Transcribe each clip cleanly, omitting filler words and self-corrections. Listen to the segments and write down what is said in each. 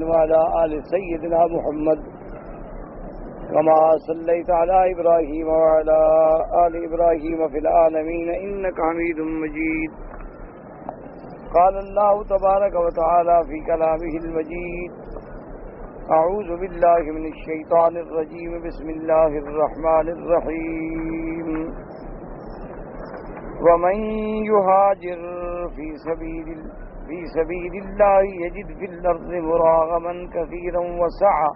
وعلى آل سيدنا محمد كما صليت على إبراهيم وعلى آل إبراهيم في العالمين إنك حميد مجيد. قال الله تبارك وتعالى في كلامه المجيد: أعوذ بالله من الشيطان الرجيم بسم الله الرحمن الرحيم. ومن يهاجر في سبيل الله يجد في الأرض مراغما كثيرا وسعة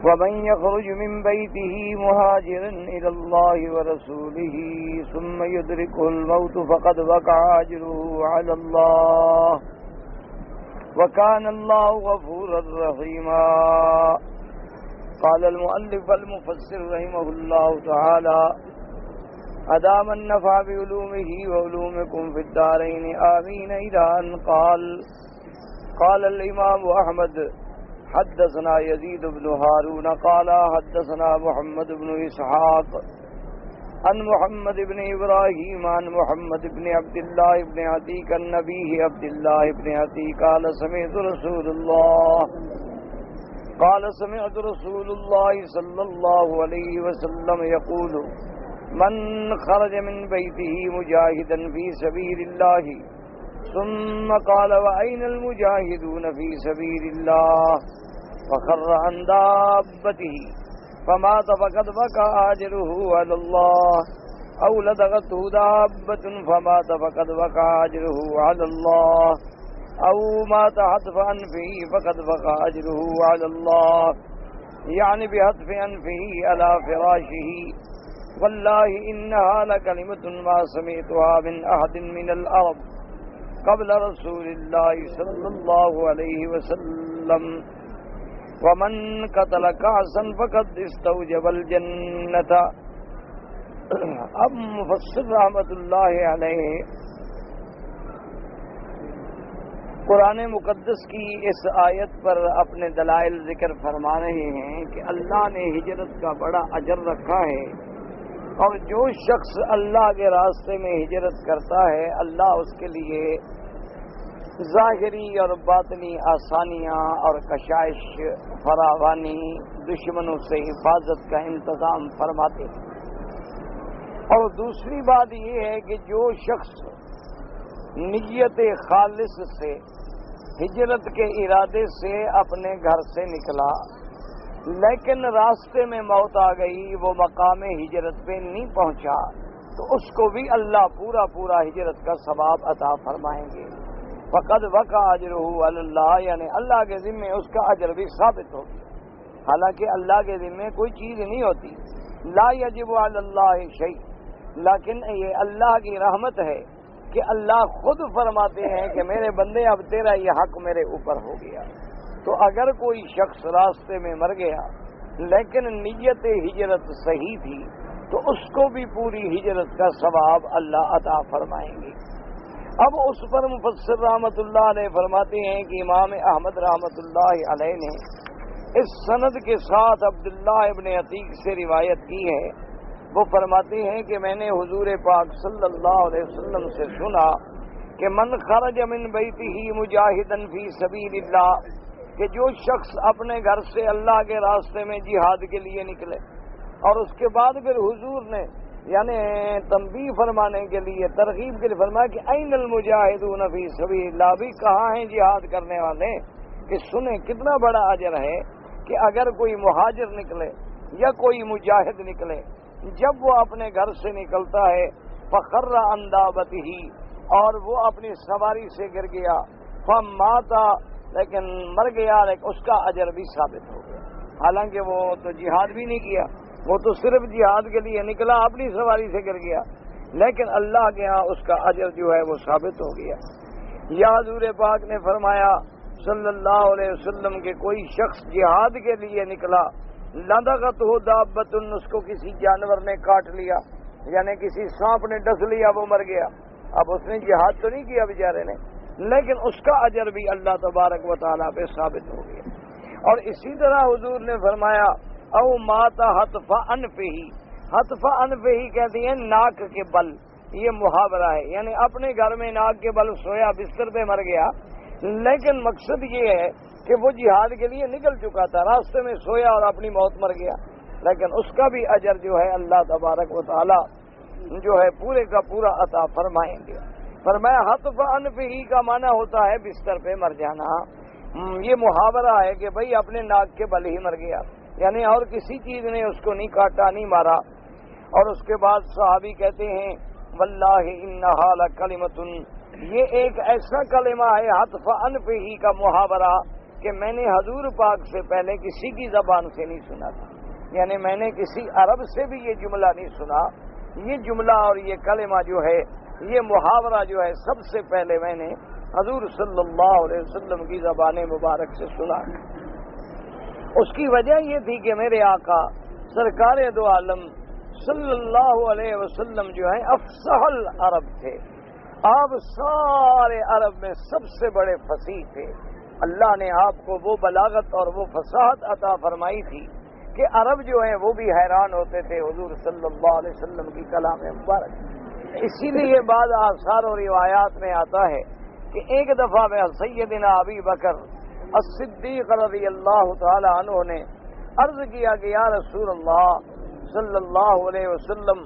ومن يخرج من بيته مهاجرا إلى الله ورسوله ثم يدركه الموت فقد وقع أجره على الله وكان الله غفورا رحيما. قال المؤلف المفسر رحمه الله تعالى: أدام النفع بعلومه وعلومكم في الدارين آمين. إلى أن قال الإمام أحمد: حدثنا يزيد بن هارون قال حدثنا محمد بن إسحاق عن محمد بن إبراهيم عن محمد بن عبد الله بن عتيق عن نبيه عبد الله بن عتيق قال سمعت رسول الله صلى الله عليه وسلم يقول: من خرج من بيته مجاهدا في سبيل الله ثم قال: وأين المجاهدون في سبيل الله؟ فخر عن دابته فمات فقد وقع أجره على الله. أو لدغته دابة فمات فقد وقع أجره على الله. أو مات حتف أنفه فقد وقع أجره على الله، يعني بحتف أنفه على فراشه. والله إنها لكلمة ما سمعتها من أحد من العرب قبل رسول الله صلى الله عليه وسلم. ومن قتل كعسا فقد استوجب الجنة. اب مفسر رحمت اللہ علیہ قرآن مقدس کی اس آیت پر اپنے دلائل ذکر فرما رہے ہیں کہ اللہ نے ہجرت کا بڑا اجر رکھا ہے، اور جو شخص اللہ کے راستے میں ہجرت کرتا ہے اللہ اس کے لیے ظاہری اور باطنی آسانیاں اور کشائش فراوانی، دشمنوں سے حفاظت کا انتظام فرماتے ہیں. اور دوسری بات یہ ہے کہ جو شخص نیت خالص سے ہجرت کے ارادے سے اپنے گھر سے نکلا لیکن راستے میں موت آ گئی، وہ مقام ہجرت پہ نہیں پہنچا، تو اس کو بھی اللہ پورا ہجرت کا ثواب عطا فرمائیں گے. فقد وقع اجرہ علی اللہ، یعنی اللہ کے ذمے اس کا اجر بھی ثابت ہوگا. حالانکہ اللہ کے ذمے کوئی چیز نہیں ہوتی، لا یجب علی اللہ شیء، لیکن یہ اللہ کی رحمت ہے کہ اللہ خود فرماتے ہیں کہ میرے بندے اب تیرا یہ حق میرے اوپر ہو گیا. تو اگر کوئی شخص راستے میں مر گیا لیکن نیت ہجرت صحیح تھی تو اس کو بھی پوری ہجرت کا ثواب اللہ عطا فرمائیں گے. اب اس پر مفسر رحمت اللہ علیہ فرماتے ہیں کہ امام احمد رحمت اللہ علیہ نے اس سند کے ساتھ عبداللہ ابن عتیق سے روایت کی ہے. وہ فرماتے ہیں کہ میں نے حضور پاک صلی اللہ علیہ وسلم سے سنا کہ من خرج من بیتہ مجاہدا فی سبیل اللہ، کہ جو شخص اپنے گھر سے اللہ کے راستے میں جہاد کے لیے نکلے، اور اس کے بعد پھر حضور نے یعنی تنبیہ فرمانے کے لیے، ترغیب کے لیے فرمایا کہ این المجاہدون فی سبیل اللہ، بھی کہاں ہیں جہاد کرنے والے؟ کہ سنیں کتنا بڑا اجر ہے کہ اگر کوئی مہاجر نکلے یا کوئی مجاہد نکلے، جب وہ اپنے گھر سے نکلتا ہے فخر عن دابتہ، اور وہ اپنی سواری سے گر گیا، فمات، لیکن مر گیا، لیکن اس کا اجر بھی ثابت ہو گیا. حالانکہ وہ تو جہاد بھی نہیں کیا، وہ تو صرف جہاد کے لیے نکلا، اپنی سواری سے گر گیا، لیکن اللہ کے ہاں اس کا اجر جو ہے وہ ثابت ہو گیا. یا حضور پاک نے فرمایا صلی اللہ علیہ وسلم کہ کوئی شخص جہاد کے لیے نکلا، لدغتہ دابۃ، اس کو کسی جانور نے کاٹ لیا، یعنی کسی سانپ نے ڈس لیا، وہ مر گیا. اب اس نے جہاد تو نہیں کیا بیچارے نے، لیکن اس کا اجر بھی اللہ تبارک و تعالیٰ پہ ثابت ہو گیا. اور اسی طرح حضور نے فرمایا او مات حتف انفہ، حتف انفہ کہتے ہیں ناک کے بل، یہ محاورہ ہے، یعنی اپنے گھر میں ناک کے بل سویا، بستر پہ مر گیا، لیکن مقصد یہ ہے کہ وہ جہاد کے لیے نکل چکا تھا، راستے میں سویا اور اپنی موت مر گیا، لیکن اس کا بھی اجر جو ہے اللہ تبارک و تعالی جو ہے پورے کا پورا عطا فرمائیں گے۔ فرمایا حتف انفہ کا معنی ہوتا ہے بستر پہ مر جانا۔ یہ محاورہ ہے کہ بھئی اپنے ناک کے بل ہی مر گیا، یعنی اور کسی چیز نے اس کو نہیں کاٹا نہیں مارا۔ اور اس کے بعد صحابی کہتے ہیں واللہ انہا لکلمۃ، یہ ایک ایسا کلمہ ہے حتف انفہ کا محاورہ کہ میں نے حضور پاک سے پہلے کسی کی زبان سے نہیں سنا تھا، یعنی میں نے کسی عرب سے بھی یہ جملہ نہیں سنا۔ یہ جملہ اور یہ کلمہ جو ہے، یہ محاورہ جو ہے، سب سے پہلے میں نے حضور صلی اللہ علیہ وسلم کی زبان مبارک سے سنا۔ اس کی وجہ یہ تھی کہ میرے آقا سرکار دو عالم صلی اللہ علیہ وسلم جو ہیں افصح العرب تھے، آپ سارے عرب میں سب سے بڑے فصیح تھے۔ اللہ نے آپ کو وہ بلاغت اور وہ فصاحت عطا فرمائی تھی کہ عرب جو ہیں وہ بھی حیران ہوتے تھے حضور صلی اللہ علیہ وسلم کی کلام مبارک۔ اسی لیے بعض آثار اور روایات میں آتا ہے کہ ایک دفعہ میں سیدنا ابی بکر الصدیق رضی اللہ تعالی عنہ نے عرض کیا کہ یا رسول اللہ صلی اللہ علیہ وسلم،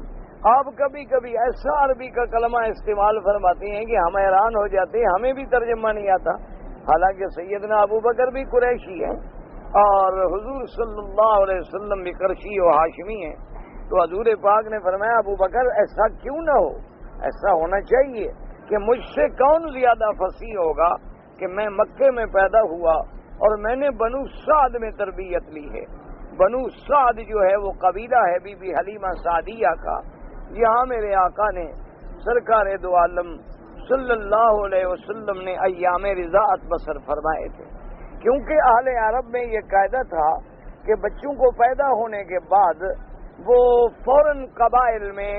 آپ کبھی کبھی ایسا عربی کا کلمہ استعمال فرماتے ہیں کہ ہم حیران ہو جاتے ہیں، ہمیں بھی ترجمہ نہیں آتا۔ حالانکہ سیدنا ابو بکر بھی قریشی ہیں اور حضور صلی اللہ علیہ وسلم بھی قرشی و ہاشمی ہیں، تو حضور پاک نے فرمایا ابو بکر ایسا کیوں نہ ہو، ایسا ہونا چاہیے کہ مجھ سے کون زیادہ فصیح ہوگا کہ میں مکے میں پیدا ہوا اور میں نے بنو سعد میں تربیت لی ہے۔ بنو سعد جو ہے وہ قبیلہ ہے بی بی حلیمہ سعدیہ کا، یہاں میرے آقا نے سرکار دو عالم صلی اللہ علیہ وسلم نے ایام رضاعت بسر فرمائے تھے، کیونکہ اہل عرب میں یہ قاعدہ تھا کہ بچوں کو پیدا ہونے کے بعد وہ فوراً قبائل میں،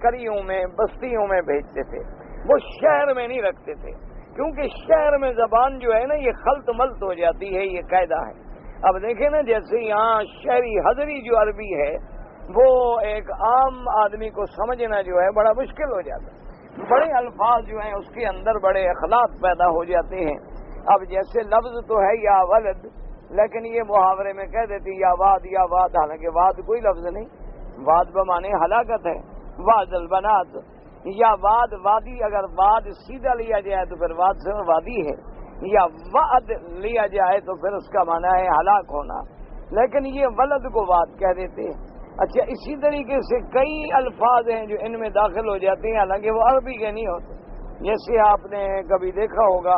کریوں میں، بستیوں میں بھیجتے تھے، وہ شہر میں نہیں رکھتے تھے، کیونکہ شہر میں زبان جو ہے نا یہ خلط ملط ہو جاتی ہے، یہ قاعدہ ہے۔ اب دیکھیں نا جیسے یہاں شہری حضری جو عربی ہے وہ ایک عام آدمی کو سمجھنا جو ہے بڑا مشکل ہو جاتا ہے، بڑے الفاظ جو ہیں اس کے اندر بڑے اخلاق پیدا ہو جاتے ہیں۔ اب جیسے لفظ تو ہے یا ولد، لیکن یہ محاورے میں کہہ دیتی یا واد، حالانکہ واد کوئی لفظ نہیں، واد بمانے ہلاکت ہے، واد البنات، یا واد وادی، اگر واد سیدھا لیا جائے تو پھر واد سے وادی ہے، یا وعد لیا جائے تو پھر اس کا معنی ہے ہلاک ہونا، لیکن یہ ولد کو واد کہہ دیتے ہیں۔ اچھا، اسی طریقے سے کئی الفاظ ہیں جو ان میں داخل ہو جاتے ہیں، حالانکہ وہ عربی کے نہیں ہوتے۔ جیسے آپ نے کبھی دیکھا ہوگا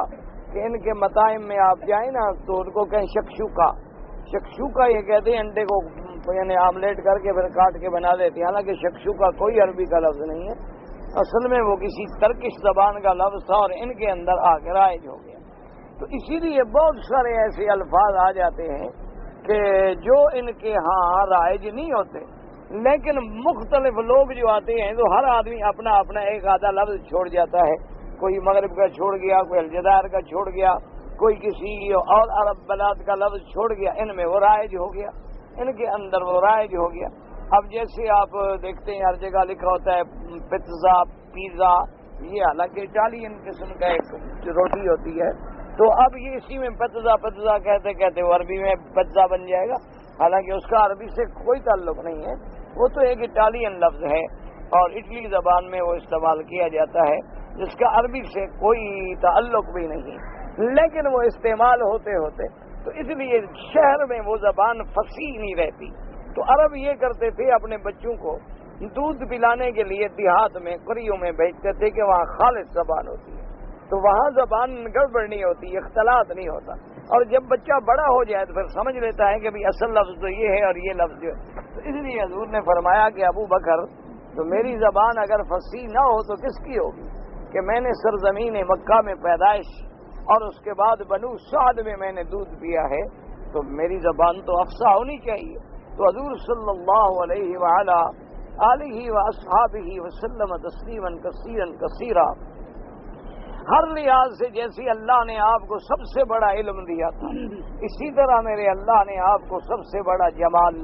کہ ان کے مطاعم میں آپ جائیں نا تو ان کو کہیں شکشوکا، شکشوکا یہ کہتے ہیں انڈے کو یعنی آملیٹ کر کے پھر کاٹ کے بنا دیتے ہیں، حالانکہ شکشوکا کوئی عربی کا لفظ نہیں ہے، اصل میں وہ کسی ترکش زبان کا لفظ تھا اور ان کے اندر آ کے رائج ہو گیا۔ تو اسی لیے بہت سارے ایسے الفاظ آ جاتے ہیں کہ جو ان کے ہاں رائج نہیں ہوتے، لیکن مختلف لوگ جو آتے ہیں تو ہر آدمی اپنا اپنا ایک آدھا لفظ چھوڑ جاتا ہے، کوئی مغرب کا چھوڑ گیا، کوئی الجزائر کا چھوڑ گیا، کوئی کسی اور عرب بلاد کا لفظ چھوڑ گیا، ان میں وہ رائج ہو گیا، ان کے اندر وہ رائج ہو گیا۔ اب جیسے آپ دیکھتے ہیں ہر جگہ لکھا ہوتا ہے پزا، پیزا، یہ حالانکہ اٹالین قسم کا ایک روٹی ہوتی ہے، تو اب یہ اسی میں پزا کہتے کہتے وہ عربی میں پزا بن جائے گا، حالانکہ اس کا عربی سے کوئی تعلق نہیں ہے، وہ تو ایک اٹالین لفظ ہے اور اٹلی زبان میں وہ استعمال کیا جاتا ہے جس کا عربی سے کوئی تعلق بھی نہیں، لیکن وہ استعمال ہوتے ہوتے تو اس لیے شہر میں وہ زبان فصیح نہیں رہتی۔ تو عرب یہ کرتے تھے اپنے بچوں کو دودھ پلانے کے لیے دیہات میں، قریوں میں بھیجتے تھے کہ وہاں خالص زبان ہوتی ہے، تو وہاں زبان گڑبڑ نہیں ہوتی، اختلاط نہیں ہوتا، اور جب بچہ بڑا ہو جائے تو پھر سمجھ لیتا ہے کہ بھی اصل لفظ تو یہ ہے اور یہ لفظ جو ہے۔ تو اس لیے حضور نے فرمایا کہ ابو بکر تو میری زبان اگر فصیح نہ ہو تو کس کی ہوگی، کہ میں نے سرزمین مکہ میں پیدائش اور اس کے بعد بنو سعد میں میں نے دودھ پیا ہے، تو میری زبان تو افصاح ہونی چاہیے۔ تو حضور صلی اللہ علیہ وآلہ آلہ واصحابہ وسلم تسلیما کثیرا کثیرا، ہر لحاظ سے جیسی اللہ نے آپ کو سب سے بڑا علم دیا تھا، اسی طرح میرے اللہ نے آپ کو سب سے بڑا جمال،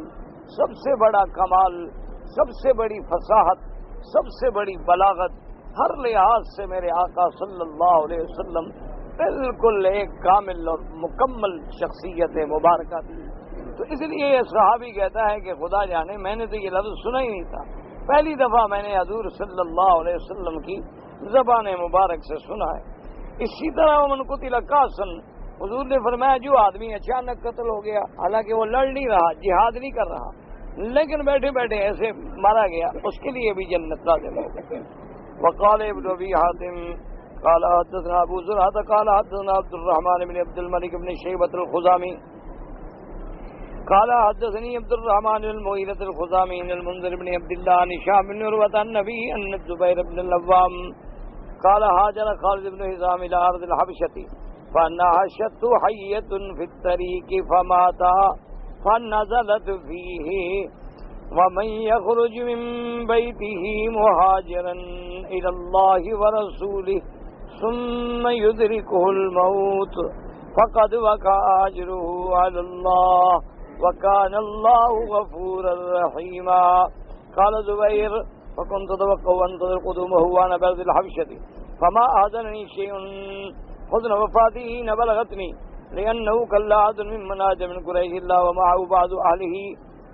سب سے بڑا کمال، سب سے بڑی فصاحت، سب سے بڑی بلاغت، ہر لحاظ سے میرے آقا صلی اللہ علیہ وسلم بالکل ایک کامل اور مکمل شخصیت مبارکہ تھی. تو اس لیے یہ صحابی کہتا ہے کہ خدا جانے میں نے تو یہ لفظ سنا ہی نہیں تھا، پہلی دفعہ میں نے حضور صلی اللہ علیہ وسلم کی زبان مبارک سے سنا ہے. اسی طرح من قتل قاسن، حضور نے فرمایا جو آدمی اچانک قتل ہو گیا، حالانکہ وہ لڑ نہیں رہا، جہاد نہیں کر رہا، لیکن بیٹھے بیٹھے ایسے مارا گیا، اس کے لیے بھی جنت لازم ہو گئی. وقال ابن ابی حاتم قال حدثنا ابو زرعہ قال حدثنا عبد الرحمن بن عبد الملك بن شیبۃ الخزامی قال حدثني عبد الرحمن المغيرة الخزامی عن المنذر بن عبد الله عن هشام بن عروة عن النبي أن الزبير بن العوام قال هاجر خالد بن هشام إلى أرض الحبشة فنهشته حية في الطريق فمات فنزلت فيه ومن يخرج من بيته مهاجرا إلى الله ورسوله ثم يدركه الموت فقد وقع أجره على الله وكان الله غفورا رحيما. قال زبير فكنت أتوقع أن أنتظر قدومه وأنا بأرض الحبشة فما أحزنني شيء حزن وفاته حين بلغتني لأنه كلا عبد ممن هاجر من قريش إلا ومعه بعض أهله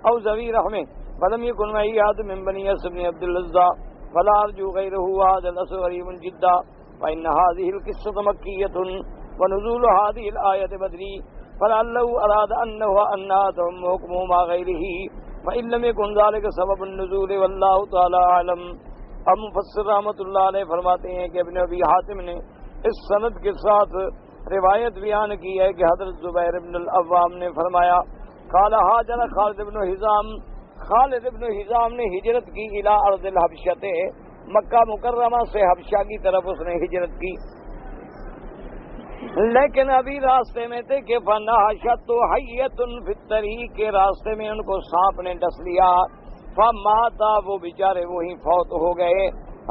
أو ذوي رحمه فلم يكن معي أحد من بني يس بن عبد العزى فلا أرجو غيره وهذا الأسر غريب جدا. فإن هذه القصة مكية ونزول هذه الآية بدري فلعله أراد أنها تهم حكمه مع غيره فإن لم يكن ذلك سبب النزول والله تعالى أعلم. اب مفسر رحمۃ اللہ علیہ فرماتے ہیں کہ ابن ابی حاتم نے اس سند کے ساتھ روایت بیان کی ہے کہ حضرت زبیر بن العوام نے فرمایا قال هاجر خالد بن ہشام، خالد بن ہشام نے ہجرت کی الی ارض الحبشہ، مکہ مکرمہ سے حبشہ کی طرف اس نے ہجرت کی، لیکن ابھی راستے میں تھے کہ فنہشت حیۃ فی الطریق، کے راستے میں ان کو سانپ نے ڈس لیا، فماتا، وہ بیچارے وہیں فوت ہو گئے،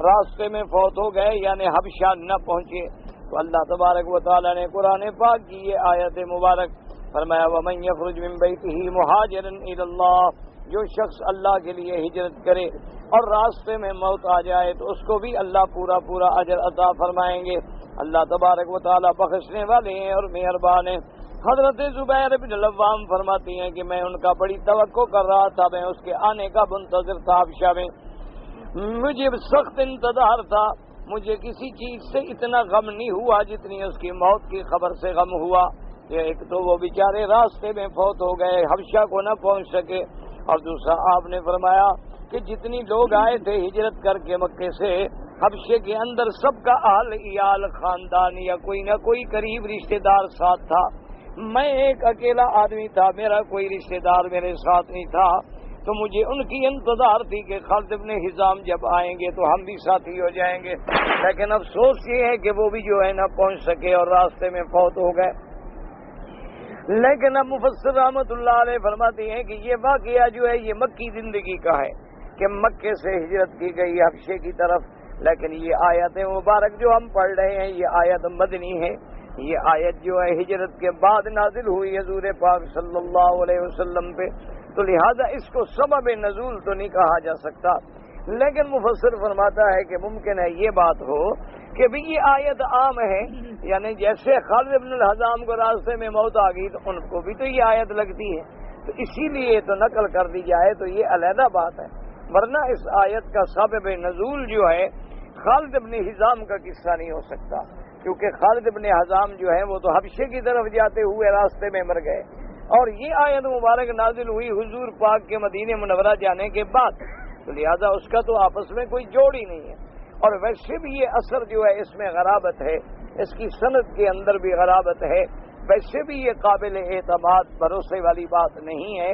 راستے میں فوت ہو گئے، یعنی حبشہ نہ پہنچے. تو اللہ تبارک و تعالیٰ نے قرآن پاک کی یہ آیت مبارک فرمایا وَمَن يَخْرُجْ مِن بَيْتِهِ مُهَاجِرًا إِلَى اللَّهِ، جو شخص اللہ کے لیے ہجرت کرے اور راستے میں موت آ جائے تو اس کو بھی اللہ پورا پورا اجر عطا فرمائیں گے. اللہ تبارک و تعالیٰ بخشنے والے ہیں اور مہربان ہیں. حضرت زبیر بن العوام فرماتی ہیں کہ میں ان کا بڑی توقع کر رہا تھا، میں اس کے آنے کا منتظر تھا حبشہ میں، مجھے سخت انتظار تھا، مجھے کسی چیز سے اتنا غم نہیں ہوا جتنی اس کی موت کی خبر سے غم ہوا کہ ایک تو وہ بیچارے راستے میں فوت ہو گئے، حبشہ کو نہ پہنچ سکے، اور دوسرا آپ نے فرمایا کہ جتنی لوگ آئے تھے ہجرت کر کے مکے سے حبشے کے اندر سب کا اہل عیال خاندان یا کوئی نہ کوئی قریب رشتہ دار ساتھ تھا، میں ایک اکیلا آدمی تھا، میرا کوئی رشتہ دار میرے ساتھ نہیں تھا. تو مجھے ان کی انتظار تھی کہ خالد بن ہشام جب آئیں گے تو ہم بھی ساتھی ہو جائیں گے، لیکن افسوس یہ ہے کہ وہ بھی جو ہے نہ پہنچ سکے اور راستے میں فوت ہو گئے. لیکن اب مفسر رحمۃ اللہ علیہ فرماتے ہیں کہ یہ واقعہ جو ہے یہ مکی زندگی کا ہے کہ مکے سے ہجرت کی گئی حبشے کی طرف، لیکن یہ آیت مبارک جو ہم پڑھ رہے ہیں یہ آیت مدنی ہے، یہ آیت جو ہے ہجرت کے بعد نازل ہوئی حضور پاک صلی اللہ علیہ وسلم پہ، تو لہذا اس کو سبب نزول تو نہیں کہا جا سکتا. لیکن مفسر فرماتا ہے کہ ممکن ہے یہ بات ہو کہ بھی یہ آیت عام ہے، یعنی جیسے خالد بن الہضام کو راستے میں موت آ گئی تو ان کو بھی تو یہ آیت لگتی ہے، تو اسی لیے تو نقل کر دی جائے تو یہ علیحدہ بات ہے، ورنہ اس آیت کا سبب نزول جو ہے خالد بن ہشام کا قصہ نہیں ہو سکتا، کیونکہ خالد بن ہشام جو ہے وہ تو حبشے کی طرف جاتے ہوئے راستے میں مر گئے، اور یہ آیت مبارک نازل ہوئی حضور پاک کے مدینہ منورہ جانے کے بعد، تو لہذا اس کا تو آپس میں کوئی جوڑ ہی نہیں ہے. اور ویسے بھی یہ اثر جو ہے اس میں غرابت ہے، اس کی سند کے اندر بھی غرابت ہے، ویسے بھی یہ قابل اعتماد بھروسے والی بات نہیں ہے.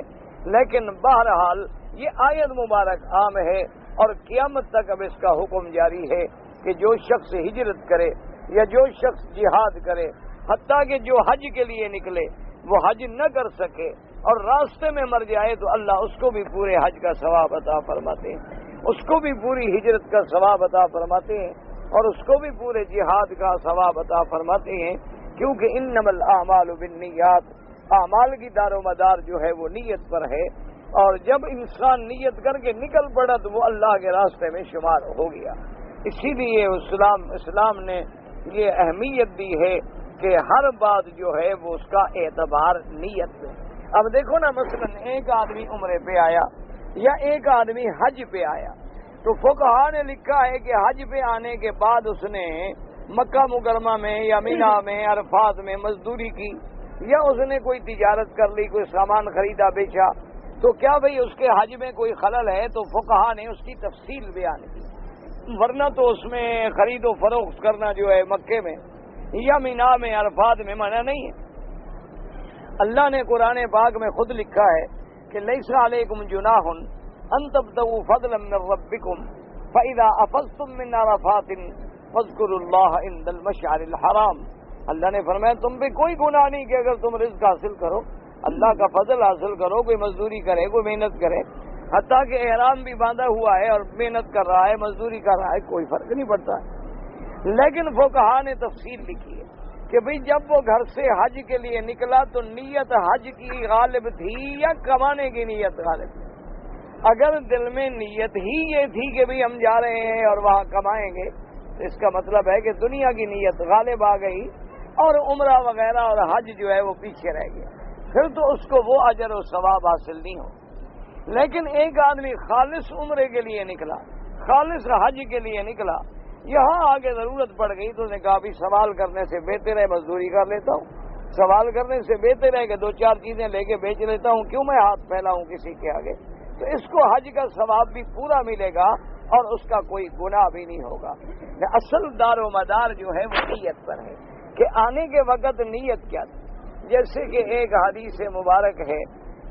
لیکن بہرحال یہ آیت مبارک عام ہے اور قیامت تک اب اس کا حکم جاری ہے کہ جو شخص ہجرت کرے یا جو شخص جہاد کرے، حتیٰ کہ جو حج کے لیے نکلے وہ حج نہ کر سکے اور راستے میں مر جائے تو اللہ اس کو بھی پورے حج کا ثواب عطا فرماتے ہیں، اس کو بھی پوری ہجرت کا ثواب عطا فرماتے ہیں اور اس کو بھی پورے جہاد کا ثواب عطا فرماتے ہیں، کیونکہ انما الاعمال بالنیات، اعمال کی دار و مدار جو ہے وہ نیت پر ہے، اور جب انسان نیت کر کے نکل پڑا تو وہ اللہ کے راستے میں شمار ہو گیا. اسی لیے اسلام نے یہ اہمیت دی ہے کہ ہر بات جو ہے وہ اس کا اعتبار نیت ہے۔ اب دیکھو نا، مثلا ایک آدمی عمرے پہ آیا یا ایک آدمی حج پہ آیا، تو فقہا نے لکھا ہے کہ حج پہ آنے کے بعد اس نے مکہ مکرمہ میں یا مینا میں عرفات میں مزدوری کی، یا اس نے کوئی تجارت کر لی، کوئی سامان خریدا بیچا، تو کیا بھئی اس کے حج میں کوئی خلل ہے؟ تو فقہا نے اس کی تفصیل بیان کی، ورنہ تو اس میں خرید و فروخت کرنا جو ہے مکے میں یا مینا میں عرفات میں منع نہیں ہے۔ اللہ نے قرآن پاک میں خود لکھا ہے کہ لیس علیکم جناح ان تبتغوا فضلا من ربکم فاذا افضتم من عرفات فاذکروا اللہ عند المشعر الحرام۔ اللہ نے فرمایا تم پہ کوئی گناہ نہیں کہ اگر تم رزق حاصل کرو، اللہ کا فضل حاصل کرو، کوئی مزدوری کرے، کوئی محنت کرے، حتیٰ کہ احرام بھی باندھا ہوا ہے اور محنت کر رہا ہے، مزدوری کر رہا ہے، کوئی فرق نہیں پڑتا ہے۔ لیکن فقہا نے تفصیل لکھی ہے کہ بھئی جب وہ گھر سے حج کے لیے نکلا تو نیت حج کی غالب تھی یا کمانے کی نیت غالب تھی؟ اگر دل میں نیت ہی یہ تھی کہ بھئی ہم جا رہے ہیں اور وہاں کمائیں گے، تو اس کا مطلب ہے کہ دنیا کی نیت غالب آ گئی اور عمرہ وغیرہ اور حج جو ہے وہ پیچھے رہ گیا، پھر تو اس کو وہ اجر و ثواب حاصل نہیں ہو۔ لیکن ایک آدمی خالص عمرے کے لیے نکلا، خالص حج کے لیے نکلا، یہاں آگے ضرورت پڑ گئی تو اس نے کہا بھی سوال کرنے سے بہتر ہے مزدوری کر لیتا ہوں، سوال کرنے سے بہتر ہے کہ دو چار چیزیں لے کے بیچ لیتا ہوں، کیوں میں ہاتھ پھیلاؤں کسی کے آگے؟ تو اس کو حج کا ثواب بھی پورا ملے گا اور اس کا کوئی گناہ بھی نہیں ہوگا۔ اصل دار و مدار جو ہے وہ نیت پر ہے کہ آنے کے وقت نیت کیا تھی۔ جیسے کہ ایک حدیث مبارک ہے،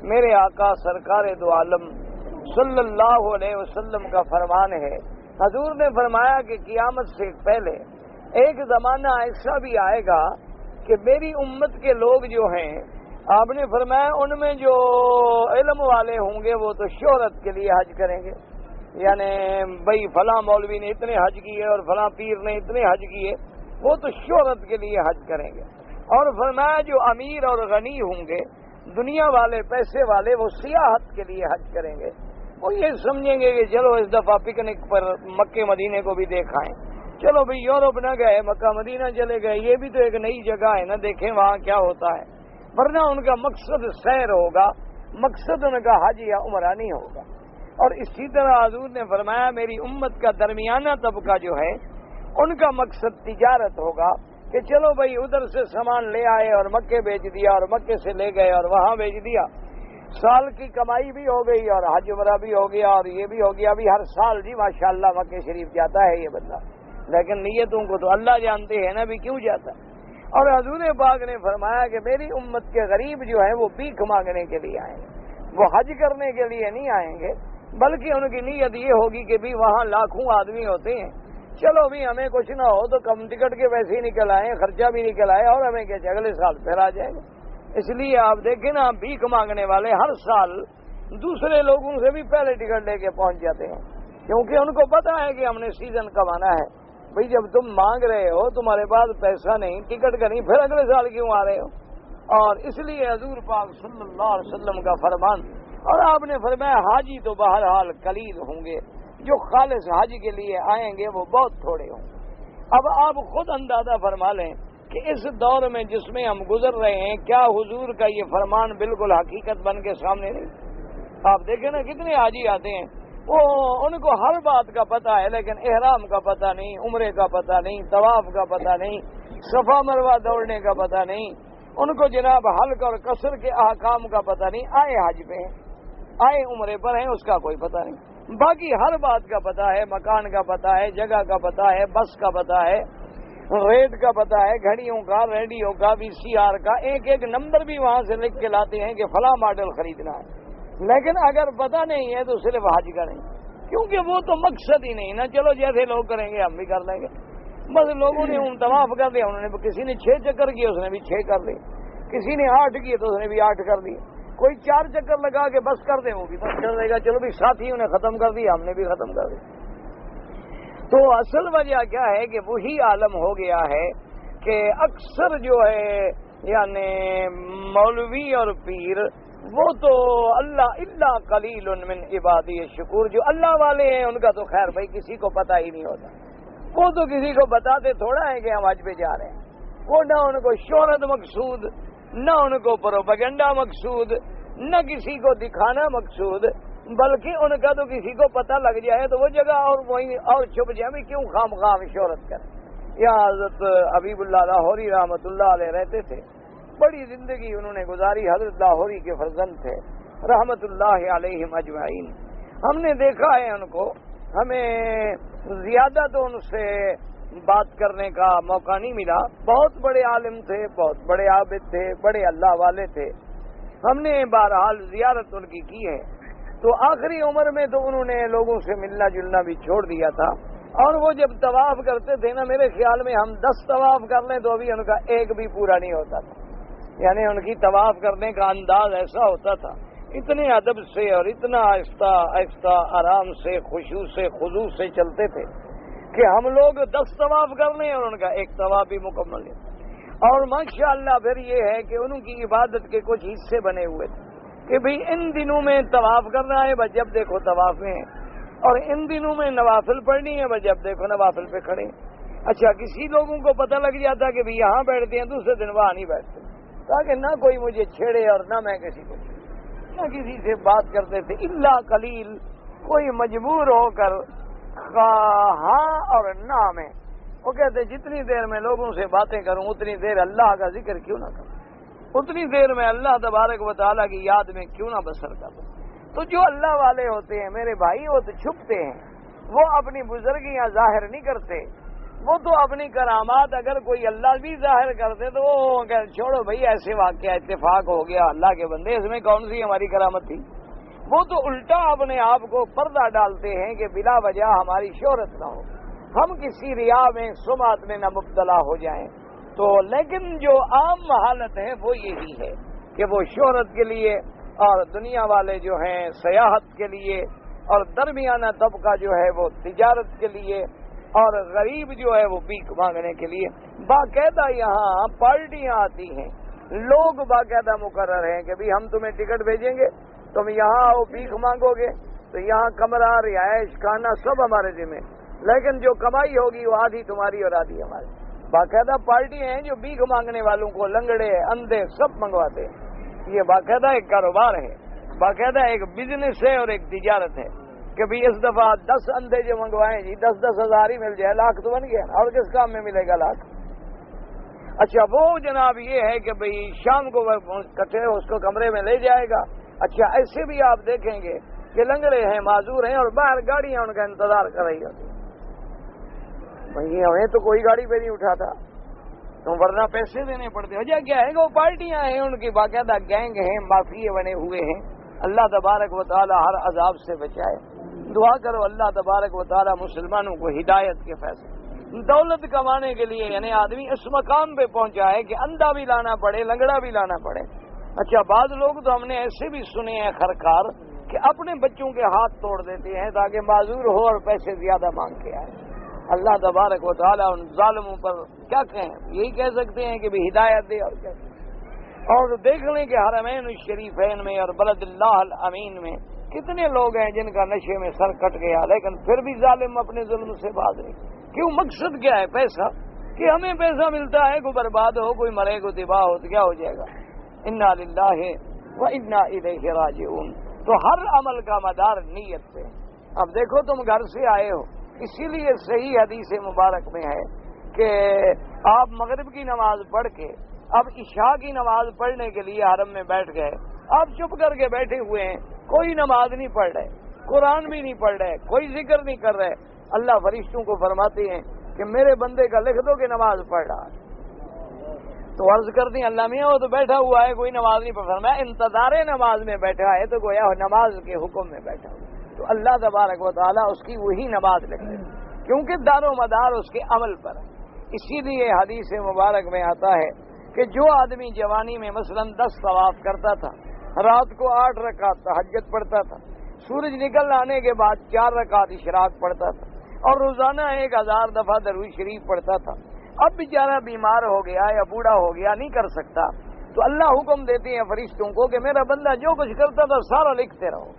میرے آقا سرکار دو عالم صلی اللہ علیہ وسلم کا فرمان ہے، حضور نے فرمایا کہ قیامت سے پہلے ایک زمانہ ایسا بھی آئے گا کہ میری امت کے لوگ جو ہیں، آپ نے فرمایا ان میں جو علم والے ہوں گے وہ تو شہرت کے لیے حج کریں گے، یعنی بھئی فلاں مولوی نے اتنے حج کیے اور فلاں پیر نے اتنے حج کیے، وہ تو شہرت کے لیے حج کریں گے۔ اور فرمایا جو امیر اور غنی ہوں گے، دنیا والے پیسے والے، وہ سیاحت کے لیے حج کریں گے، وہ یہ سمجھیں گے کہ چلو اس دفعہ پکنک پر مکے مدینے کو بھی دیکھائیں، چلو بھئی یورپ نہ گئے مکہ مدینہ چلے گئے، یہ بھی تو ایک نئی جگہ ہے، نہ دیکھیں وہاں کیا ہوتا ہے، ورنہ ان کا مقصد سیر ہوگا، مقصد ان کا حج یا عمرہ نہیں ہوگا۔ اور اسی طرح حضور نے فرمایا میری امت کا درمیانہ طبقہ جو ہے ان کا مقصد تجارت ہوگا کہ چلو بھئی ادھر سے سامان لے آئے اور مکے بیچ دیا اور مکے سے لے گئے اور وہاں بیچ دیا، سال کی کمائی بھی ہو گئی اور حج عمرہ بھی ہو گیا اور یہ بھی ہو گیا۔ ابھی ہر سال جی ماشاءاللہ مکے شریف جاتا ہے یہ بندہ، لیکن نیتوں کو تو اللہ جانتے ہیں نا بھی کیوں جاتا ہے۔ اور حضور پاک نے فرمایا کہ میری امت کے غریب جو ہیں وہ بھیک مانگنے کے لیے آئیں گے، وہ حج کرنے کے لیے نہیں آئیں گے، بلکہ ان کی نیت یہ ہوگی کہ بھی وہاں لاکھوں آدمی ہوتے ہیں، چلو بھی ہمیں کچھ نہ ہو تو کم ٹکٹ کے ویسے ہی نکل آئے، خرچہ بھی نکل آئے اور ہمیں کیا اگلے سال پھر آ جائیں گے۔ اس لیے آپ دیکھیں نا، بھیک مانگنے والے ہر سال دوسرے لوگوں سے بھی پہلے ٹکٹ لے کے پہنچ جاتے ہیں، کیونکہ ان کو پتا ہے کہ ہم نے سیزن کب آنا ہے۔ بھئی جب تم مانگ رہے ہو تمہارے پاس پیسہ نہیں، ٹکٹ کا نہیں، پھر اگلے سال کیوں آ رہے ہو؟ اور اس لیے حضور پاک صلی اللہ علیہ وسلم کا فرمان، اور آپ نے فرمایا حاجی تو بہرحال قلیل ہوں گے، جو خالص حج کے لیے آئیں گے وہ بہت تھوڑے ہوں گے۔ اب آپ خود اندازہ فرما لیں کہ اس دور میں جس میں ہم گزر رہے ہیں، کیا حضور کا یہ فرمان بالکل حقیقت بن کے سامنے نہیں؟ آپ دیکھیں نا کتنے حاجی آتے ہیں، وہ ان کو ہر بات کا پتہ ہے، لیکن احرام کا پتہ نہیں، عمرے کا پتہ نہیں، طواف کا پتہ نہیں، صفا مروہ دوڑنے کا پتہ نہیں، ان کو جناب حلق اور قصر کے احکام کا پتہ نہیں۔ آئے حج پہ ہیں، آئے عمرے پر ہیں، اس کا کوئی پتہ نہیں، باقی ہر بات کا پتہ ہے، مکان کا پتہ ہے، جگہ کا پتہ ہے، بس کا پتہ ہے، ریٹ کا پتہ ہے، گھڑیوں کا، ریڈیو کا، VCR کا، ایک ایک نمبر بھی وہاں سے لکھ کے لاتے ہیں کہ فلاں ماڈل خریدنا ہے۔ لیکن اگر پتہ نہیں ہے تو صرف حج کریں، کیونکہ وہ تو مقصد ہی نہیں نا، چلو جیسے لوگ کریں گے ہم بھی کر لیں گے، بس لوگوں نے طواف کر لیا، انہوں نے کسی نے 6 چکر کیے اس نے بھی 6 کر لی، کسی نے 8 کیے تو اس نے بھی 8 کر لی، کوئی 4 چکر لگا کے بس کر دے وہ بھی بس کر دے گا، چلو بھی ساتھیوں نے ختم کر دیا ہم نے بھی ختم کر دیا۔ تو اصل وجہ کیا ہے کہ وہی عالم ہو گیا ہے کہ اکثر جو ہے یعنی مولوی اور پیر وہ تو اللہ قلیل من عبادی الشکور، جو اللہ والے ہیں ان کا تو خیر بھائی کسی کو پتہ ہی نہیں ہوتا، وہ تو کسی کو بتاتے تھوڑا ہے کہ ہم حج پہ جا رہے ہیں، وہ نہ ان کو شہرت مقصود، نہ ان کو پروپیگنڈا مقصود، نہ کسی کو دکھانا مقصود، بلکہ ان کا تو کسی کو پتہ لگ جائے تو وہ جگہ اور وہیں اور چھپ جائے، بھی کیوں خام خام شہرت کریں۔ یہاں حضرت حبیب اللہ لاہوری رحمۃ اللہ علیہ رہتے تھے، بڑی زندگی انہوں نے گزاری، حضرت لاہوری کے فرزند تھے رحمۃ اللہ علیہم اجمعین۔ ہم نے دیکھا ہے ان کو، ہمیں زیادہ تو ان سے بات کرنے کا موقع نہیں ملا، بہت بڑے عالم تھے، بہت بڑے عابد تھے، بڑے اللہ والے تھے، ہم نے بہرحال زیارت ان کی ہے۔ تو آخری عمر میں تو انہوں نے لوگوں سے ملنا جلنا بھی چھوڑ دیا تھا، اور وہ جب طواف کرتے تھے نا، میرے خیال میں ہم 10 طواف کر لیں تو ابھی ان کا ایک بھی پورا نہیں ہوتا تھا، یعنی ان کی طواف کرنے کا انداز ایسا ہوتا تھا، اتنے ادب سے اور اتنا آہستہ آہستہ آرام سے خشوع سے خضوع سے چلتے تھے کہ ہم لوگ 10 طواف کر لیں اور ان کا ایک طواف بھی مکمل ہے۔ اور ماشاءاللہ پھر یہ ہے کہ ان کی عبادت کے کچھ حصے بنے ہوئے تھے کہ بھئی ان دنوں میں طواف کرنا ہے، بس جب دیکھو طواف میں ہے، اور ان دنوں میں نوافل پڑھنی ہے، بس جب دیکھو نوافل پہ کھڑے ہیں۔ اچھا، کسی لوگوں کو پتہ لگ جاتا کہ بھئی یہاں بیٹھتے ہیں، دوسرے دن وہاں نہیں بیٹھتے، تاکہ نہ کوئی مجھے چھیڑے اور نہ میں کسی کو چھیڑے، نہ کسی سے بات کرتے تھے الا قلیل، کوئی مجبور ہو کر ہاں اور نہ میں، وہ کہتے جتنی دیر میں لوگوں سے باتیں کروں اتنی دیر اللہ کا ذکر کیوں نہ کروں، اتنی دیر میں اللہ تبارک و تعالیٰ کی یاد میں کیوں نہ بسر کروں۔ تو جو اللہ والے ہوتے ہیں میرے بھائی، وہ تو چھپتے ہیں، وہ اپنی بزرگیاں ظاہر نہیں کرتے، وہ تو اپنی کرامات اگر کوئی اللہ بھی ظاہر کرتے تو وہ چھوڑو بھائی ایسے واقعہ اتفاق ہو گیا، اللہ کے بندے اس میں کون سی ہماری کرامت تھی۔ وہ تو الٹا اپنے آپ کو پردہ ڈالتے ہیں کہ بلا وجہ ہماری شہرت نہ ہو، ہم کسی ریا میں سمعت میں نہ مبتلا ہو جائیں۔ تو لیکن جو عام حالت ہے وہ یہی ہے کہ وہ شہرت کے لیے، اور دنیا والے جو ہیں سیاحت کے لیے، اور درمیانہ طبقہ جو ہے وہ تجارت کے لیے، اور غریب جو ہے وہ بھیک مانگنے کے لیے۔ باقاعدہ یہاں پارٹیاں آتی ہیں، لوگ باقاعدہ مقرر ہیں کہ بھی ہم تمہیں ٹکٹ بھیجیں گے، تم یہاں آؤ، بھیک مانگو گے، تو یہاں کمرہ، رہائش، کھانا سب ہمارے ذمہ، لیکن جو کمائی ہوگی وہ آدھی تمہاری اور آدھی ہماری۔ باقاعدہ پارٹیاں ہیں جو بھیک مانگنے والوں کو لنگڑے اندھے سب منگواتے ہیں، یہ باقاعدہ ایک کاروبار ہے، باقاعدہ ایک بزنس ہے اور ایک تجارت ہے کہ بھی اس دفعہ 10 اندھے جو منگوائیں جی 10-10 ہزار ہی مل جائے، لاکھ تو بن گیا، اور کس کام میں ملے گا لاکھ۔ اچھا، وہ جناب یہ ہے کہ بھئی شام کو کٹھے اس کو کمرے میں لے جائے گا۔ اچھا، ایسے بھی آپ دیکھیں گے کہ لنگڑے ہیں، معذور ہیں، اور باہر گاڑیاں ان کا انتظار کر رہی ہوتی ہیں، بھئی ہمیں تو کوئی گاڑی پہ نہیں اٹھاتا، تو ورنہ پیسے دینے پڑتے۔ وجہ کیا ہے کہ وہ پارٹیاں ہیں، ان کی باقاعدہ گینگ ہیں، مافیے بنے ہوئے ہیں۔ اللہ تبارک و تعالی ہر عذاب سے بچائے۔ دعا کرو اللہ تبارک و تعالی مسلمانوں کو ہدایت کے فیصلے۔ دولت کمانے کے لیے یعنی آدمی اس مقام پہ پہنچا ہے کہ اندھا بھی لانا پڑے، لنگڑا بھی لانا پڑے۔ اچھا، بعض لوگ تو ہم نے ایسے بھی سنے ہیں خرکار کہ اپنے بچوں کے ہاتھ توڑ دیتے ہیں تاکہ معذور ہو اور پیسے زیادہ مانگ کے آئے۔ اللہ تبارک و تعالیٰ ان ظالموں پر کیا کہیں، یہی کہہ سکتے ہیں کہ بھی ہدایت دے، اور کیا۔ اور دیکھ لیں کہ حرمین الشریفین میں اور بلد اللہ الامین میں کتنے لوگ ہیں جن کا نشے میں سر کٹ گیا، لیکن پھر بھی ظالم اپنے ظلم سے باز رہے۔ کیوں؟ مقصد کیا ہے؟ پیسہ، کہ ہمیں پیسہ ملتا ہے، کوئی برباد ہو، کوئی مرے، کوئی تباہ ہو تو کیا ہو جائے گا۔ انا للہ و انا الیہ راجعون۔ تو ہر عمل کا مدار نیت سے۔ اب دیکھو تم گھر سے آئے ہو، اسی لیے صحیح حدیث مبارک میں ہے کہ آپ مغرب کی نماز پڑھ کے اب عشاء کی نماز پڑھنے کے لیے حرم میں بیٹھ گئے، آپ چپ کر کے بیٹھے ہوئے ہیں، کوئی نماز نہیں پڑھ رہے، قرآن بھی نہیں پڑھ رہے، کوئی ذکر نہیں کر رہے، اللہ فرشتوں کو فرماتے ہیں کہ میرے بندے کا لکھ دو کہ نماز پڑھ رہا ہے۔ تو عرض کرتے ہیں اللہ میاں وہ تو بیٹھا ہوا ہے، کوئی نماز نہیں پڑھ رہا۔ میں انتظار نماز میں بیٹھا ہے تو گویا نماز کے حکم میں بیٹھا ہوں۔ تو اللہ تبارک و تعالیٰ اس کی وہی نماز لکھتے ہیں، کیونکہ دار و مدار اس کے عمل پر ہے۔ اسی لیے حدیث مبارک میں آتا ہے کہ جو آدمی جوانی میں مثلا 10 طواف کرتا تھا، رات کو 8 رکعت تہجد پڑھتا تھا، سورج نکل آنے کے بعد 4 رکعت اشراق پڑھتا تھا، اور روزانہ 1000 دفعہ درود شریف پڑھتا تھا، اب بیچارہ بیمار ہو گیا یا بوڑھا ہو گیا، نہیں کر سکتا، تو اللہ حکم دیتے ہیں فرشتوں کو کہ میرا بندہ جو کچھ کرتا تھا سارا لکھتے رہو۔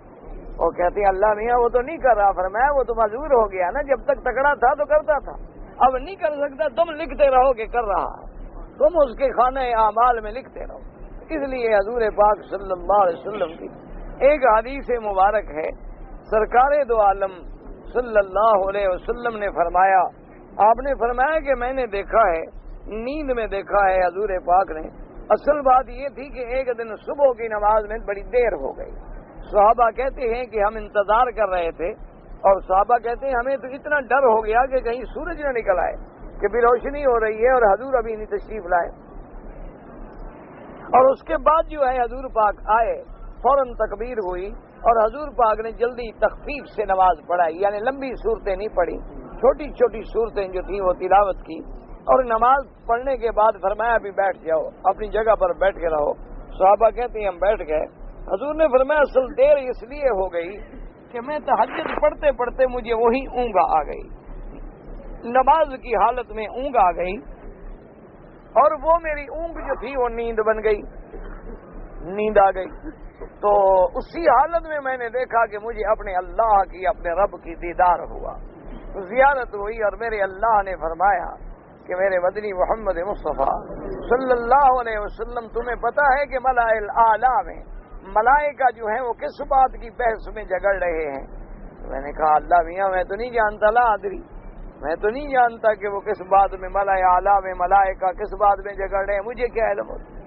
اور کہتے ہیں اللہ میاں وہ تو نہیں کر رہا، فرمایا وہ تو معذور ہو گیا نا، جب تک تکڑا تھا تو کرتا تھا، اب نہیں کر سکتا، تم لکھتے رہو کہ کر رہا ہے۔ تم اس کے خانہ اعمال میں لکھتے رہو۔ اس لیے حضور پاک صلی اللہ علیہ وسلم کی ایک حدیث مبارک ہے، سرکار دو عالم صلی اللہ علیہ وسلم نے فرمایا، آپ نے فرمایا کہ میں نے دیکھا ہے، نیند میں دیکھا ہے حضور پاک نے، اصل بات یہ تھی کہ ایک دن صبح کی نماز میں بڑی دیر ہو گئی۔ صحابہ کہتے ہیں کہ ہم انتظار کر رہے تھے، اور صحابہ کہتے ہیں ہمیں تو اتنا ڈر ہو گیا کہ کہیں سورج نہ نکل آئے، کہ بھی روشنی ہو رہی ہے اور حضور ابھی نہیں تشریف لائے۔ اور اس کے بعد جو ہے حضور پاک آئے، فوراً تکبیر ہوئی اور حضور پاک نے جلدی تخفیف سے نماز پڑھائی، یعنی لمبی صورتیں نہیں پڑھی، چھوٹی چھوٹی صورتیں جو تھیں وہ تلاوت کی، اور نماز پڑھنے کے بعد فرمایا ابھی بیٹھ جاؤ، اپنی جگہ پر بیٹھ کے رہو۔ صحابہ کہتے ہیں ہم بیٹھ گئے۔ حضور نے فرمایا اصل دیر اس لیے ہو گئی کہ میں تہجد پڑھتے پڑھتے مجھے وہی اونگ آ گئی، نماز کی حالت میں اونگ آ گئی، اور وہ میری اونگ جو تھی وہ نیند بن گئی، نیند آ گئی۔ تو اسی حالت میں نے دیکھا کہ مجھے اپنے اللہ کی، اپنے رب کی دیدار ہوا، زیارت ہوئی، اور میرے اللہ نے فرمایا کہ میرے مدنی محمد مصطفیٰ صلی اللہ علیہ وسلم، تمہیں پتہ ہے کہ ملائل اعلیٰ میں ملائکہ جو ہیں وہ کس بات کی بحث میں جھگڑ رہے ہیں؟ میں نے کہا اللہ میاں میں تو نہیں جانتا، لا ادری، میں تو نہیں جانتا کہ وہ کس بات میں ملائے اعلیٰ میں ملائکہ کس بات میں جھگڑ رہے ہیں، مجھے کیا علم ہوتا۔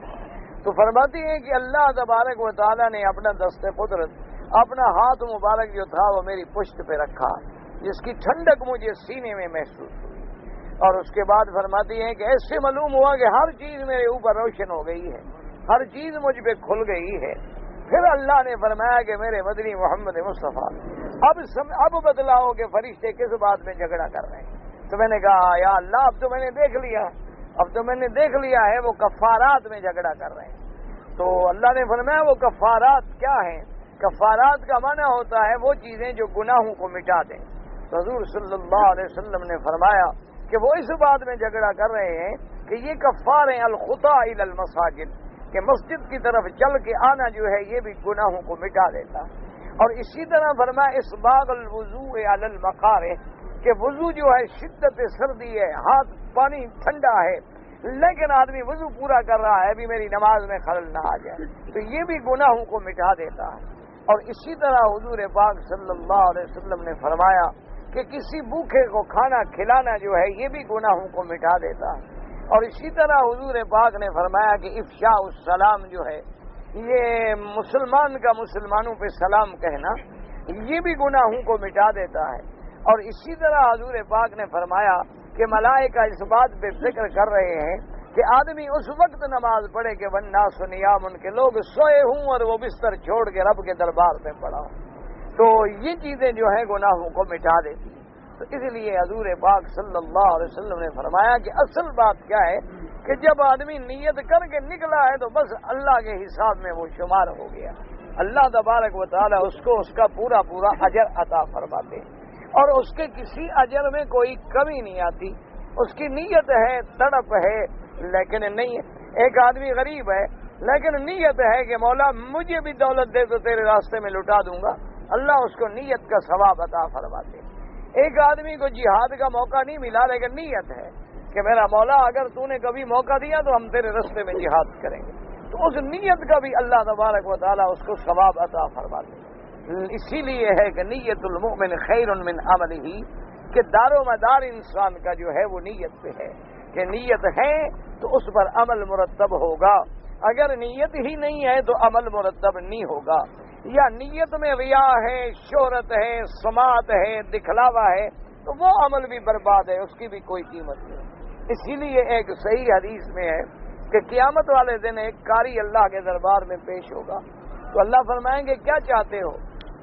تو فرماتی ہیں کہ اللہ تبارک و تعالیٰ نے اپنا دست قدرت، اپنا ہاتھ مبارک جو تھا وہ میری پشت پہ رکھا، جس کی ٹھنڈک مجھے سینے میں محسوس ہوئی، اور اس کے بعد فرماتی ہیں کہ ایسے معلوم ہوا کہ ہر چیز میرے اوپر روشن ہو گئی ہے، ہر چیز مجھ پہ کھل گئی ہے۔ پھر اللہ نے فرمایا کہ میرے مدنی محمد مصطفیٰ اب بتلاؤ کہ فرشتے کس بات میں جھگڑا کر رہے ہیں۔ تو میں نے کہا یا اللہ اب تو میں نے دیکھ لیا ہے وہ کفارات میں جھگڑا کر رہے ہیں۔ تو اللہ نے فرمایا وہ کفارات کیا ہیں؟ کفارات کا معنی ہوتا ہے وہ چیزیں جو گناہوں کو مٹا دیں۔ تو حضور صلی اللہ علیہ وسلم نے فرمایا کہ وہ اس بات میں جھگڑا کر رہے ہیں کہ یہ کفار ہیں الخطا الی المساجد، کہ مسجد کی طرف چل کے آنا جو ہے یہ بھی گناہوں کو مٹا دیتا۔ اور اسی طرح فرمایا اسباغ الوضوء علی المقارہ، کہ وضو جو ہے شدت سردی ہے، ہاتھ پانی ٹھنڈا ہے، لیکن آدمی وضو پورا کر رہا ہے ابھی میری نماز میں خلل نہ آ جائے، تو یہ بھی گناہوں کو مٹا دیتا ہے۔ اور اسی طرح حضور پاک صلی اللہ علیہ وسلم نے فرمایا کہ کسی بھوکے کو کھانا کھلانا جو ہے یہ بھی گناہوں کو مٹا دیتا ہے۔ اور اسی طرح حضور پاک نے فرمایا کہ افشاء السلام جو ہے، یہ مسلمان کا مسلمانوں پہ سلام کہنا، یہ بھی گناہوں کو مٹا دیتا ہے۔ اور اسی طرح حضور پاک نے فرمایا کہ ملائکہ اس بات پہ فکر کر رہے ہیں کہ آدمی اس وقت نماز پڑھے کہ والناس نیام، ان کے لوگ سوئے ہوں اور وہ بستر چھوڑ کے رب کے دربار میں پڑا ہوں۔ تو یہ چیزیں جو ہیں گناہوں کو مٹا دیتی ہیں۔ تو اس لیے حضور پاک صلی اللہ علیہ وسلم نے فرمایا کہ اصل بات کیا ہے کہ جب آدمی نیت کر کے نکلا ہے تو بس اللہ کے حساب میں وہ شمار ہو گیا، اللہ تبارک و تعالیٰ اس کو اس کا پورا اجر عطا فرماتے ہیں، اور اس کے کسی اجر میں کوئی کمی نہیں آتی۔ اس کی نیت ہے، تڑپ ہے، لیکن نہیں ہے۔ ایک آدمی غریب ہے لیکن نیت ہے کہ مولا مجھے بھی دولت دے تو تیرے راستے میں لٹا دوں گا، اللہ اس کو نیت کا ثواب عطا فرماتے ہیں۔ ایک آدمی کو جہاد کا موقع نہیں ملا لیکن نیت ہے کہ میرا مولا اگر تو نے کبھی موقع دیا تو ہم تیرے راستے میں جہاد کریں گے، تو اس نیت کا بھی اللہ تبارک و تعالیٰ اس کو ثواب عطا فرماتے ہیں۔ اسی لیے ہے کہ نیت المؤمن خیر من عملہ، کہ دار و مدار انسان کا جو ہے وہ نیت پہ ہے، کہ نیت ہے تو اس پر عمل مرتب ہوگا، اگر نیت ہی نہیں ہے تو عمل مرتب نہیں ہوگا، یا نیت میں ریا ہے، شہرت ہے، سماعت ہے، دکھلاوا ہے، تو وہ عمل بھی برباد ہے، اس کی بھی کوئی قیمت نہیں۔ اسی لیے ایک صحیح حدیث میں ہے کہ قیامت والے دن ایک قاری اللہ کے دربار میں پیش ہوگا، تو اللہ فرمائیں گے کیا چاہتے ہو؟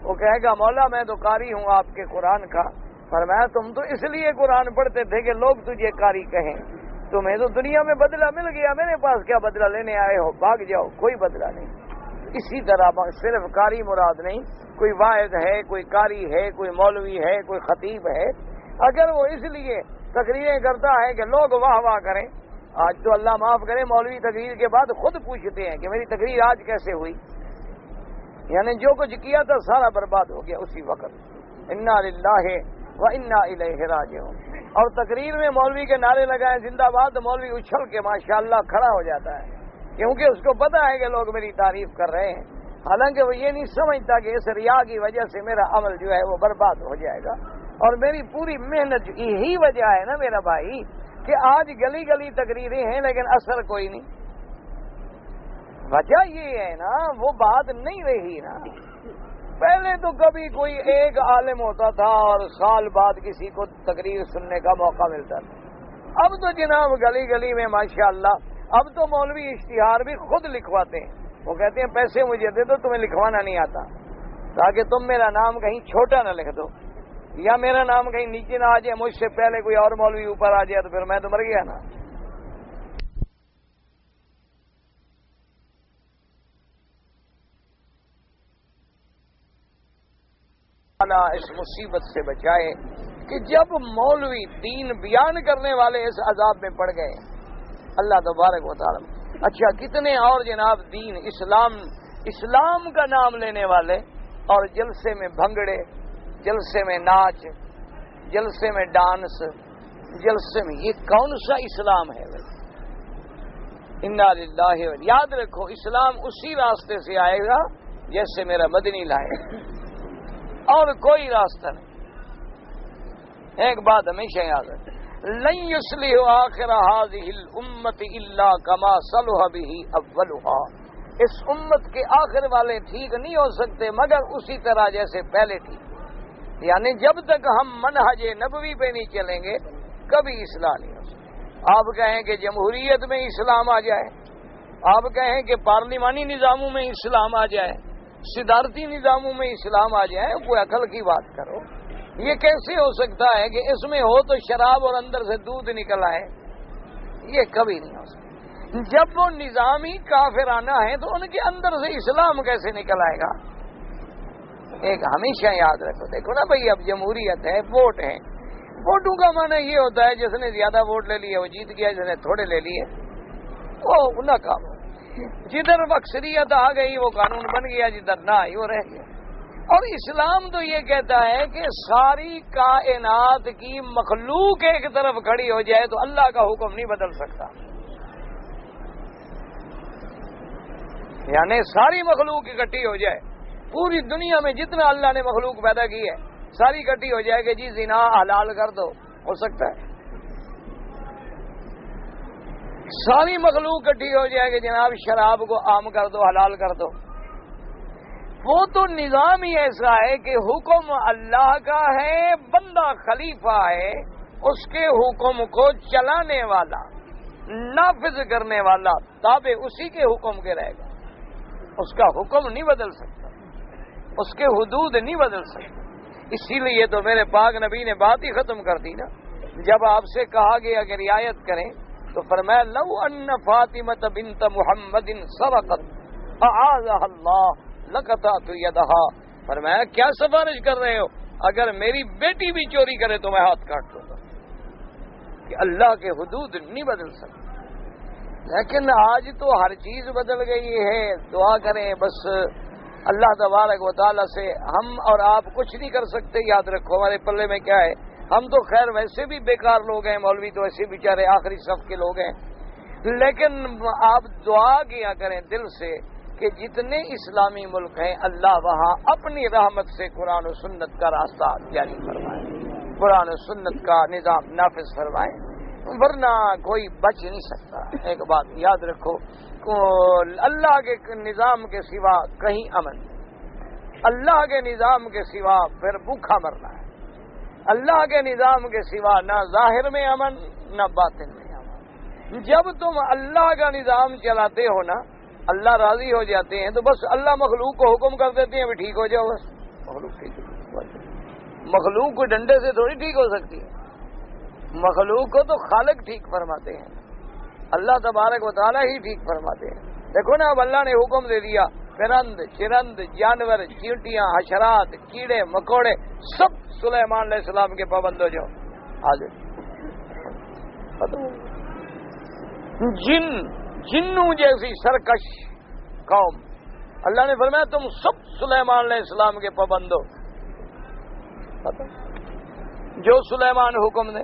وہ کہے گا مولا میں تو قاری ہوں آپ کے قرآن کا۔ فرمایا تم تو اس لیے قرآن پڑھتے تھے کہ لوگ تجھے قاری کہیں، تمہیں تو دنیا میں بدلہ مل گیا، میرے پاس کیا بدلہ لینے آئے ہو، بھاگ جاؤ، کوئی بدلہ نہیں۔ اسی طرح صرف قاری مراد نہیں، کوئی واعظ ہے، کوئی قاری ہے، کوئی مولوی ہے، کوئی خطیب ہے، اگر وہ اس لیے تقریریں کرتا ہے کہ لوگ واہ واہ کریں، آج تو اللہ معاف کرے مولوی تقریر کے بعد خود پوچھتے ہیں کہ میری تقریر آج کیسے ہوئی، یعنی جو کچھ کیا تھا سارا برباد ہو گیا اسی وقت۔ انا للہ و انا الیہ راجعون۔ اور تقریر میں مولوی کے نعرے لگائیں زندہ باد، تو مولوی اچھل کے ماشاءاللہ کھڑا ہو جاتا ہے، کیونکہ اس کو پتا ہے کہ لوگ میری تعریف کر رہے ہیں، حالانکہ وہ یہ نہیں سمجھتا کہ اس ریا کی وجہ سے میرا عمل جو ہے وہ برباد ہو جائے گا، اور میری پوری محنت یہی وجہ ہے نا میرا بھائی کہ آج گلی گلی تقریریں ہیں لیکن اثر کوئی نہیں۔ وجہ یہ ہے نا، وہ بات نہیں رہی نا۔ پہلے تو کبھی کوئی ایک عالم ہوتا تھا اور سال بعد کسی کو تقریر سننے کا موقع ملتا تھا، اب تو جناب گلی گلی میں ماشاءاللہ اب تو مولوی اشتہار بھی خود لکھواتے ہیں، وہ کہتے ہیں پیسے مجھے دے دو، تمہیں لکھوانا نہیں آتا، تاکہ تم میرا نام کہیں چھوٹا نہ لکھ دو یا میرا نام کہیں نیچے نہ آ جائے، مجھ سے پہلے کوئی اور مولوی اوپر آ جائے تو پھر میں تو مر گیا نا۔ اس مصیبت سے بچائے کہ جب مولوی دین بیان کرنے والے اس عذاب میں پڑ گئے، اللہ تبارک و تعالی۔ اچھا کتنے اور جناب دین اسلام کا نام لینے والے اور جلسے میں بھنگڑے، جلسے میں ناچ، جلسے میں ڈانس، جلسے میں، یہ کون سا اسلام ہے؟ انا للہ، یاد رکھو اسلام اسی راستے سے آئے گا جیسے میرا مدنی لائے، اور کوئی راستہ نہیں۔ ایک بات ہمیشہ یاد رکھیں، لن یصلح آخر هذه الامت الا كما صلح به اولها، اس امت کے آخر والے ٹھیک نہیں ہو سکتے مگر اسی طرح جیسے پہلے ٹھیک، یعنی جب تک ہم منہج نبوی پہ نہیں چلیں گے کبھی اصلاح نہیں ہو سکتی۔ آپ کہیں کہ جمہوریت میں اسلام آ جائے، آپ کہیں کہ پارلیمانی نظاموں میں اسلام آ جائے، صدارتی نظاموں میں اسلام آ جائے، کوئی عقل کی بات کرو، یہ کیسے ہو سکتا ہے کہ اس میں ہو تو شراب اور اندر سے دودھ نکل آئے؟ یہ کبھی نہیں ہو سکتا۔ جب وہ نظامی کافرانہ ہیں تو ان کے اندر سے اسلام کیسے نکل آئے گا؟ ایک ہمیشہ یاد رکھو، دیکھو نا بھائی، اب جمہوریت ہے، ووٹ ہے، ووٹوں کا معنی یہ ہوتا ہے جس نے زیادہ ووٹ لے لیے وہ جیت گیا، جس نے تھوڑے لے لیے وہ ناکام ہو۔ جدھر اکثریت آ گئی وہ قانون بن گیا، جدھر نہ آئی وہ رہ گیا۔ اور اسلام تو یہ کہتا ہے کہ ساری کائنات کی مخلوق ایک طرف کھڑی ہو جائے تو اللہ کا حکم نہیں بدل سکتا، یعنی ساری مخلوق اکٹھی ہو جائے، پوری دنیا میں جتنا اللہ نے مخلوق پیدا کی ہے ساری اکٹھی ہو جائے کہ جی زنا حلال کر دو، ہو سکتا ہے؟ ساری مخلوق اکٹھی ہو جائے کہ جناب شراب کو عام کر دو، حلال کر دو، وہ تو نظام ہی ایسا ہے کہ حکم اللہ کا ہے، بندہ خلیفہ ہے، اس کے حکم کو چلانے والا، نافذ کرنے والا، تابع اسی کے حکم کے رہے گا، اس کا حکم نہیں بدل سکتا، اس کے حدود نہیں بدل سکتے۔ اسی لیے تو میرے پاک نبی نے بات ہی ختم کر دی نا، جب آپ سے کہا گیا کہ رعایت کریں تو فرمایا لو ان فاطمہ بنت محمد سرقت اعاذها اللہ لقطعت یدها، فرمایا کیا سفارش کر رہے ہو، اگر میری بیٹی بھی چوری کرے تو میں ہاتھ کاٹ دوں گا، کہ اللہ کے حدود نہیں بدل سکتے۔ لیکن آج تو ہر چیز بدل گئی ہے، دعا کریں بس اللہ تبارک و تعالی سے، ہم اور آپ کچھ نہیں کر سکتے، یاد رکھو ہمارے پلے میں کیا ہے، ہم تو خیر ویسے بھی بیکار لوگ ہیں، مولوی تو ایسے بیچارے آخری صف کے لوگ ہیں، لیکن آپ دعا کیا کریں دل سے کہ جتنے اسلامی ملک ہیں اللہ وہاں اپنی رحمت سے قرآن و سنت کا راستہ جاری فرمائے، قرآن و سنت کا نظام نافذ فرمائے، ورنہ کوئی بچ نہیں سکتا۔ ایک بات یاد رکھو، اللہ کے نظام کے سوا کہیں امن نہیں، اللہ کے نظام کے سوا پھر بھوکا مرنا ہے، اللہ کے نظام کے سوا نہ ظاہر میں امن نہ باطن میں امن۔ جب تم اللہ کا نظام چلاتے ہو نا، اللہ راضی ہو جاتے ہیں، تو بس اللہ مخلوق کو حکم کر دیتے ہیں بھی ٹھیک ہو جاؤ، بس مخلوق ٹھیک ہو، مخلوق کو ڈنڈے سے تھوڑی ٹھیک ہو سکتی ہے، مخلوق کو تو خالق ٹھیک فرماتے ہیں، اللہ تبارک و تعالیٰ ہی ٹھیک فرماتے ہیں۔ دیکھو نا اب اللہ نے حکم دے دیا، پرند چرند جانور چیونٹیاں حشرات کیڑے مکوڑے سب سلیمان علیہ السلام کے پابند ہو جاؤ، حاضر۔ جنوں جیسی سرکش قوم، اللہ نے فرمایا تم سب سلیمان علیہ السلام کے پابند ہو، جو سلیمان حکم دے،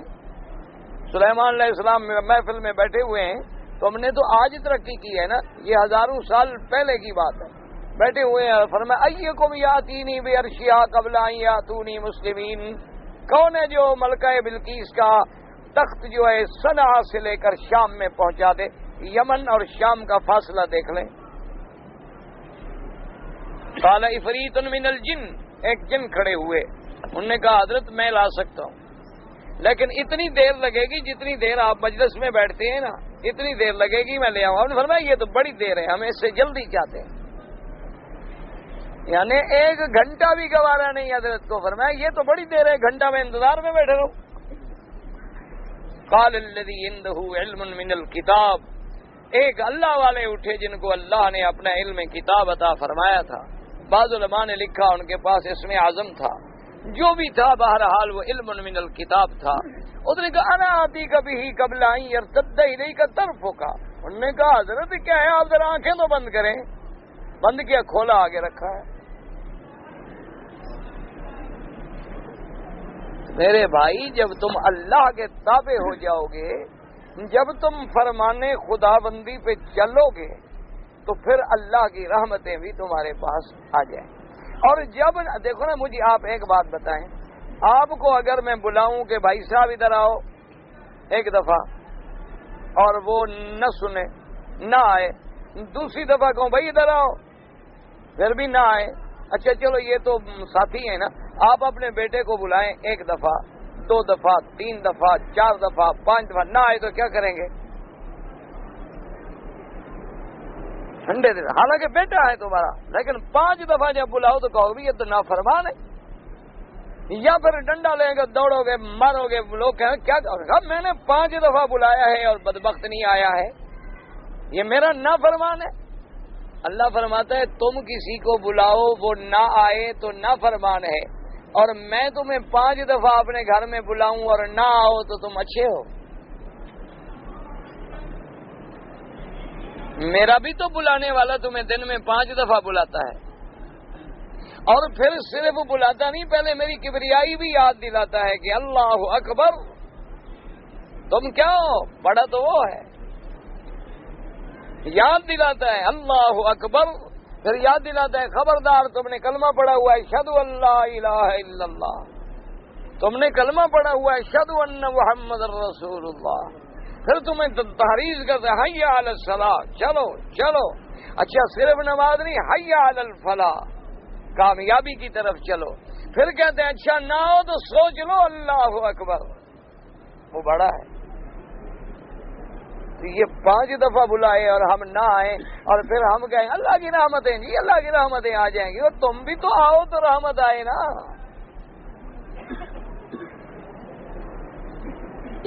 سلیمان علیہ السلام محفل میں بیٹھے ہوئے ہیں، تو ہم نے تو آج ترقی کی ہے نا، یہ ہزاروں سال پہلے کی بات ہے، بیٹھے ہوئے ہیں، فرمایا ایکم یاتینی بعرشہا قبل ان یاتونی مسلمین، کون ہے جو ملکہ بلقیس کا تخت جو ہے صنعا سے لے کر شام میں پہنچا دے؟ یمن اور شام کا فاصلہ دیکھ لیں۔ قال عفریت من الجن، ایک جن کھڑے ہوئے، انہوں نے کہا حضرت میں لا سکتا ہوں، لیکن اتنی دیر لگے گی جتنی دیر آپ مجلس میں بیٹھتے ہیں نا، اتنی دیر لگے گی، میں لے آؤں۔ انہوں نے فرمایا یہ تو بڑی دیر ہے، ہم اس سے جلدی چاہتے ہیں، یعنی 1 گھنٹہ بھی گوارا نہیں حضرت کو۔ فرمایا یہ تو بڑی دیر ہے، گھنٹہ میں انتظار میں بیٹھے رہو۔ قال الذی عنده علم من الکتاب، ایک اللہ والے اٹھے جن کو اللہ نے اپنا علم کتاب عطا فرمایا تھا، بعض علماء نے لکھا ان کے پاس اسم اعظم تھا، جو بھی تھا بہرحال وہ علم من الکتاب تھا۔ اس نے کہا انا آتیک بہ قبل ان یرتد الیک طرفک، انہوں نے کہا حضرت کیا ہے، آپ ذرا آنکھیں تو بند کریں۔ بند کیا، کھولا آگے رکھا ہے۔ میرے بھائی جب تم اللہ کے تابع ہو جاؤ گے، جب تم فرمانے خدا بندی پہ چلو گے، تو پھر اللہ کی رحمتیں بھی تمہارے پاس آ جائیں۔ اور جب دیکھو نا، مجھے آپ ایک بات بتائیں، آپ کو اگر میں بلاؤں کہ بھائی صاحب ادھر آؤ ایک دفعہ، اور وہ نہ سنے، نہ آئے، دوسری دفعہ کہوں بھائی ادھر آؤ، پھر بھی نہ آئے، اچھا چلو یہ تو ساتھی ہیں نا، آپ اپنے بیٹے کو بلائیں 1 دفعہ، 2 دفعہ، 3 دفعہ، 4 دفعہ، 5 دفعہ، نہ آئے تو کیا کریں گے؟ ٹھنڈے دن، حالانکہ بیٹا ہے تمہارا، لیکن 5 دفعہ جب بلاؤ تو کہو گے یہ تو نافرمان ہے، یا پھر ڈنڈا لیں گے، دوڑو گے، مارو گے، لوگ کہیں کیا کہا میں نے 5 دفعہ بلایا ہے اور بدبخت نہیں آیا ہے، یہ میرا نافرمان ہے۔ اللہ فرماتا ہے تم کسی کو بلاؤ وہ نہ آئے تو نافرمان ہے، اور میں تمہیں 5 دفعہ اپنے گھر میں بلاؤں اور نہ آؤ تو تم اچھے ہو۔ میرا بھی تو بلانے والا تمہیں دن میں 5 دفعہ بلاتا ہے، اور پھر صرف بلاتا نہیں، پہلے میری کبریائی بھی یاد دلاتا ہے کہ اللہ اکبر، تم کیا ہو، بڑا تو وہ ہے، یاد دلاتا ہے اللہ اکبر، پھر یاد دلاتا ہے خبردار تم نے کلمہ پڑھا ہوا ہے اشہد ان لا الہ الا اللہ، تم نے کلمہ پڑھا ہوا ہے اشہد ان محمد رسول اللہ، پھر تمہیں تحریض کرتے ہیں حی علی الصلاۃ، چلو چلو، اچھا صرف نماز نہیں، حی علی الفلاح، کامیابی کی طرف چلو، پھر کہتے ہیں اچھا نہ ہو تو سوچ لو اللہ اکبر، وہ بڑا ہے۔ تو یہ 5 دفعہ بلائے اور ہم نہ آئیں، اور پھر ہم کہیں اللہ کی رحمتیں، جی اللہ کی رحمتیں آ جائیں گی، اور تم بھی تو آؤ تو رحمت آئے نا۔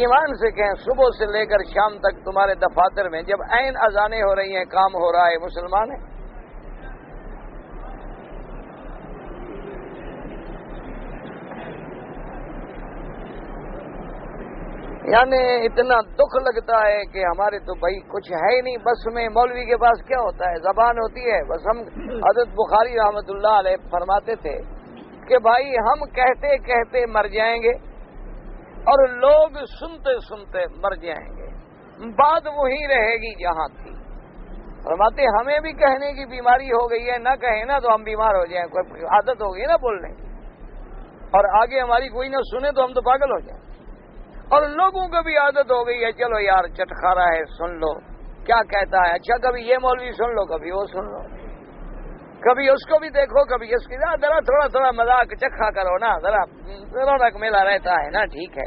ایمان سے کہیں صبح سے لے کر شام تک تمہارے دفاتر میں جب عین اذانیں ہو رہی ہیں، کام ہو رہا ہے، مسلمان ہیں، یعنی اتنا دکھ لگتا ہے کہ ہمارے تو بھائی کچھ ہے ہی نہیں، بس میں مولوی کے پاس کیا ہوتا ہے، زبان ہوتی ہے بس۔ ہم حضرت بخاری رحمۃ اللہ علیہ فرماتے تھے کہ بھائی ہم کہتے کہتے مر جائیں گے اور لوگ سنتے سنتے مر جائیں گے، بات وہی رہے گی جہاں تھی۔ فرماتے ہمیں بھی کہنے کی بیماری ہو گئی ہے، نہ کہیں نا تو ہم بیمار ہو جائیں، کوئی عادت ہو گئی نا بولنے، اور آگے ہماری کوئی نہ سنے تو ہم تو پاگل ہو جائیں، اور لوگوں کو بھی عادت ہو گئی ہے چلو یار چٹخارا ہے سن لو کیا کہتا ہے، اچھا کبھی یہ مولوی سن لو، کبھی وہ سن لو، کبھی اس کو بھی دیکھو، کبھی اس کی، ذرا تھوڑا تھوڑا مذاق چکھا کرو نا، ذرا رونق میلہ رہتا ہے نا، ٹھیک ہے۔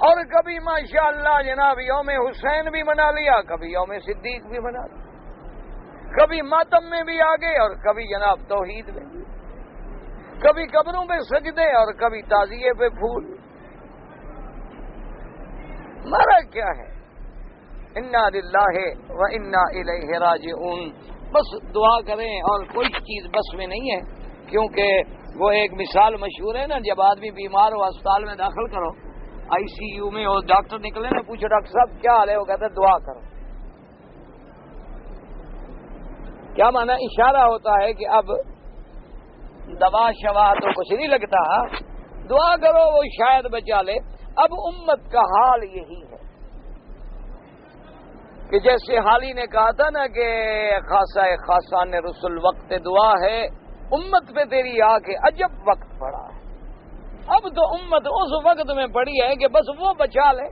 اور کبھی ماشاء اللہ جناب یوم حسین بھی منا لیا، کبھی یوم صدیق بھی منا لیا، کبھی ماتم میں بھی آ گئے اور کبھی جناب توحید میں، کبھی قبروں پہ سجدے اور کبھی تعزیے پہ پھول، مارا کیا ہے؟ انا للہ و انا الیہ راجعون۔ بس دعا کریں، اور کوئی چیز بس میں نہیں ہے، کیونکہ وہ ایک مثال مشہور ہے نا، جب آدمی بیمار ہو اسپتال میں داخل کرو، آئی سی یو میں، اور ڈاکٹر نکلے نا، پوچھو ڈاکٹر صاحب کیا حال ہے، وہ کہتا ہے دعا کرو۔ کیا معنی؟ اشارہ ہوتا ہے کہ اب دوا شوا تو کچھ نہیں لگتا، دعا کرو وہ شاید بچا لے۔ اب امت کا حال یہی ہے کہ جیسے حالی نے کہا تھا نا کہ خاصان رسول وقت دعا ہے، امت پہ تیری آ کے عجب وقت پڑا ہے۔ اب تو امت اس وقت میں پڑی ہے کہ بس وہ بچا لے،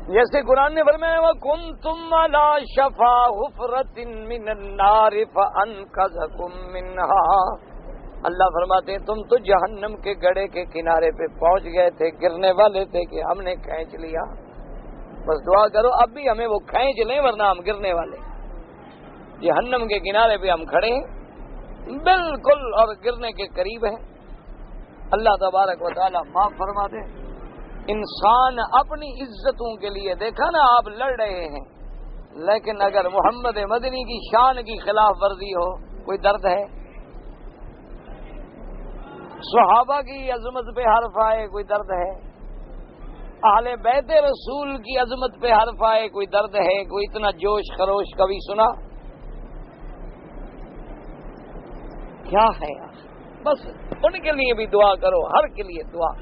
جیسے قرآن نے فرمایا وَكُنْتُمْ عَلَىٰ شَفَا حُفْرَةٍ مِّنَ النَّارِ فَأَنْقَذَكُم مِّنْهَا۔ اللہ فرماتے ہیں تم تو جہنم کے گڑھے کے کنارے پہ پہنچ گئے تھے، گرنے والے تھے کہ ہم نے کھینچ لیا۔ بس دعا کرو اب بھی ہمیں وہ کھینچ لیں ورنہ ہم گرنے والے۔ جہنم کے کنارے پہ ہم کھڑے ہیں بالکل اور گرنے کے قریب ہیں۔ اللہ تبارک و تعالی معاف فرما دے۔ انسان اپنی عزتوں کے لیے دیکھا نا آپ لڑ رہے ہیں، لیکن اگر محمد مدنی کی شان کی خلاف ورزی ہو کوئی درد ہے؟ صحابہ کی عظمت پہ حرف آئے کوئی درد ہے؟ اہل بیت رسول کی عظمت پہ حرف آئے کوئی درد ہے؟ کوئی اتنا جوش خروش کبھی سنا؟ کیا ہے یار؟ بس ان کے لیے بھی دعا کرو، ہر کے لیے دعا،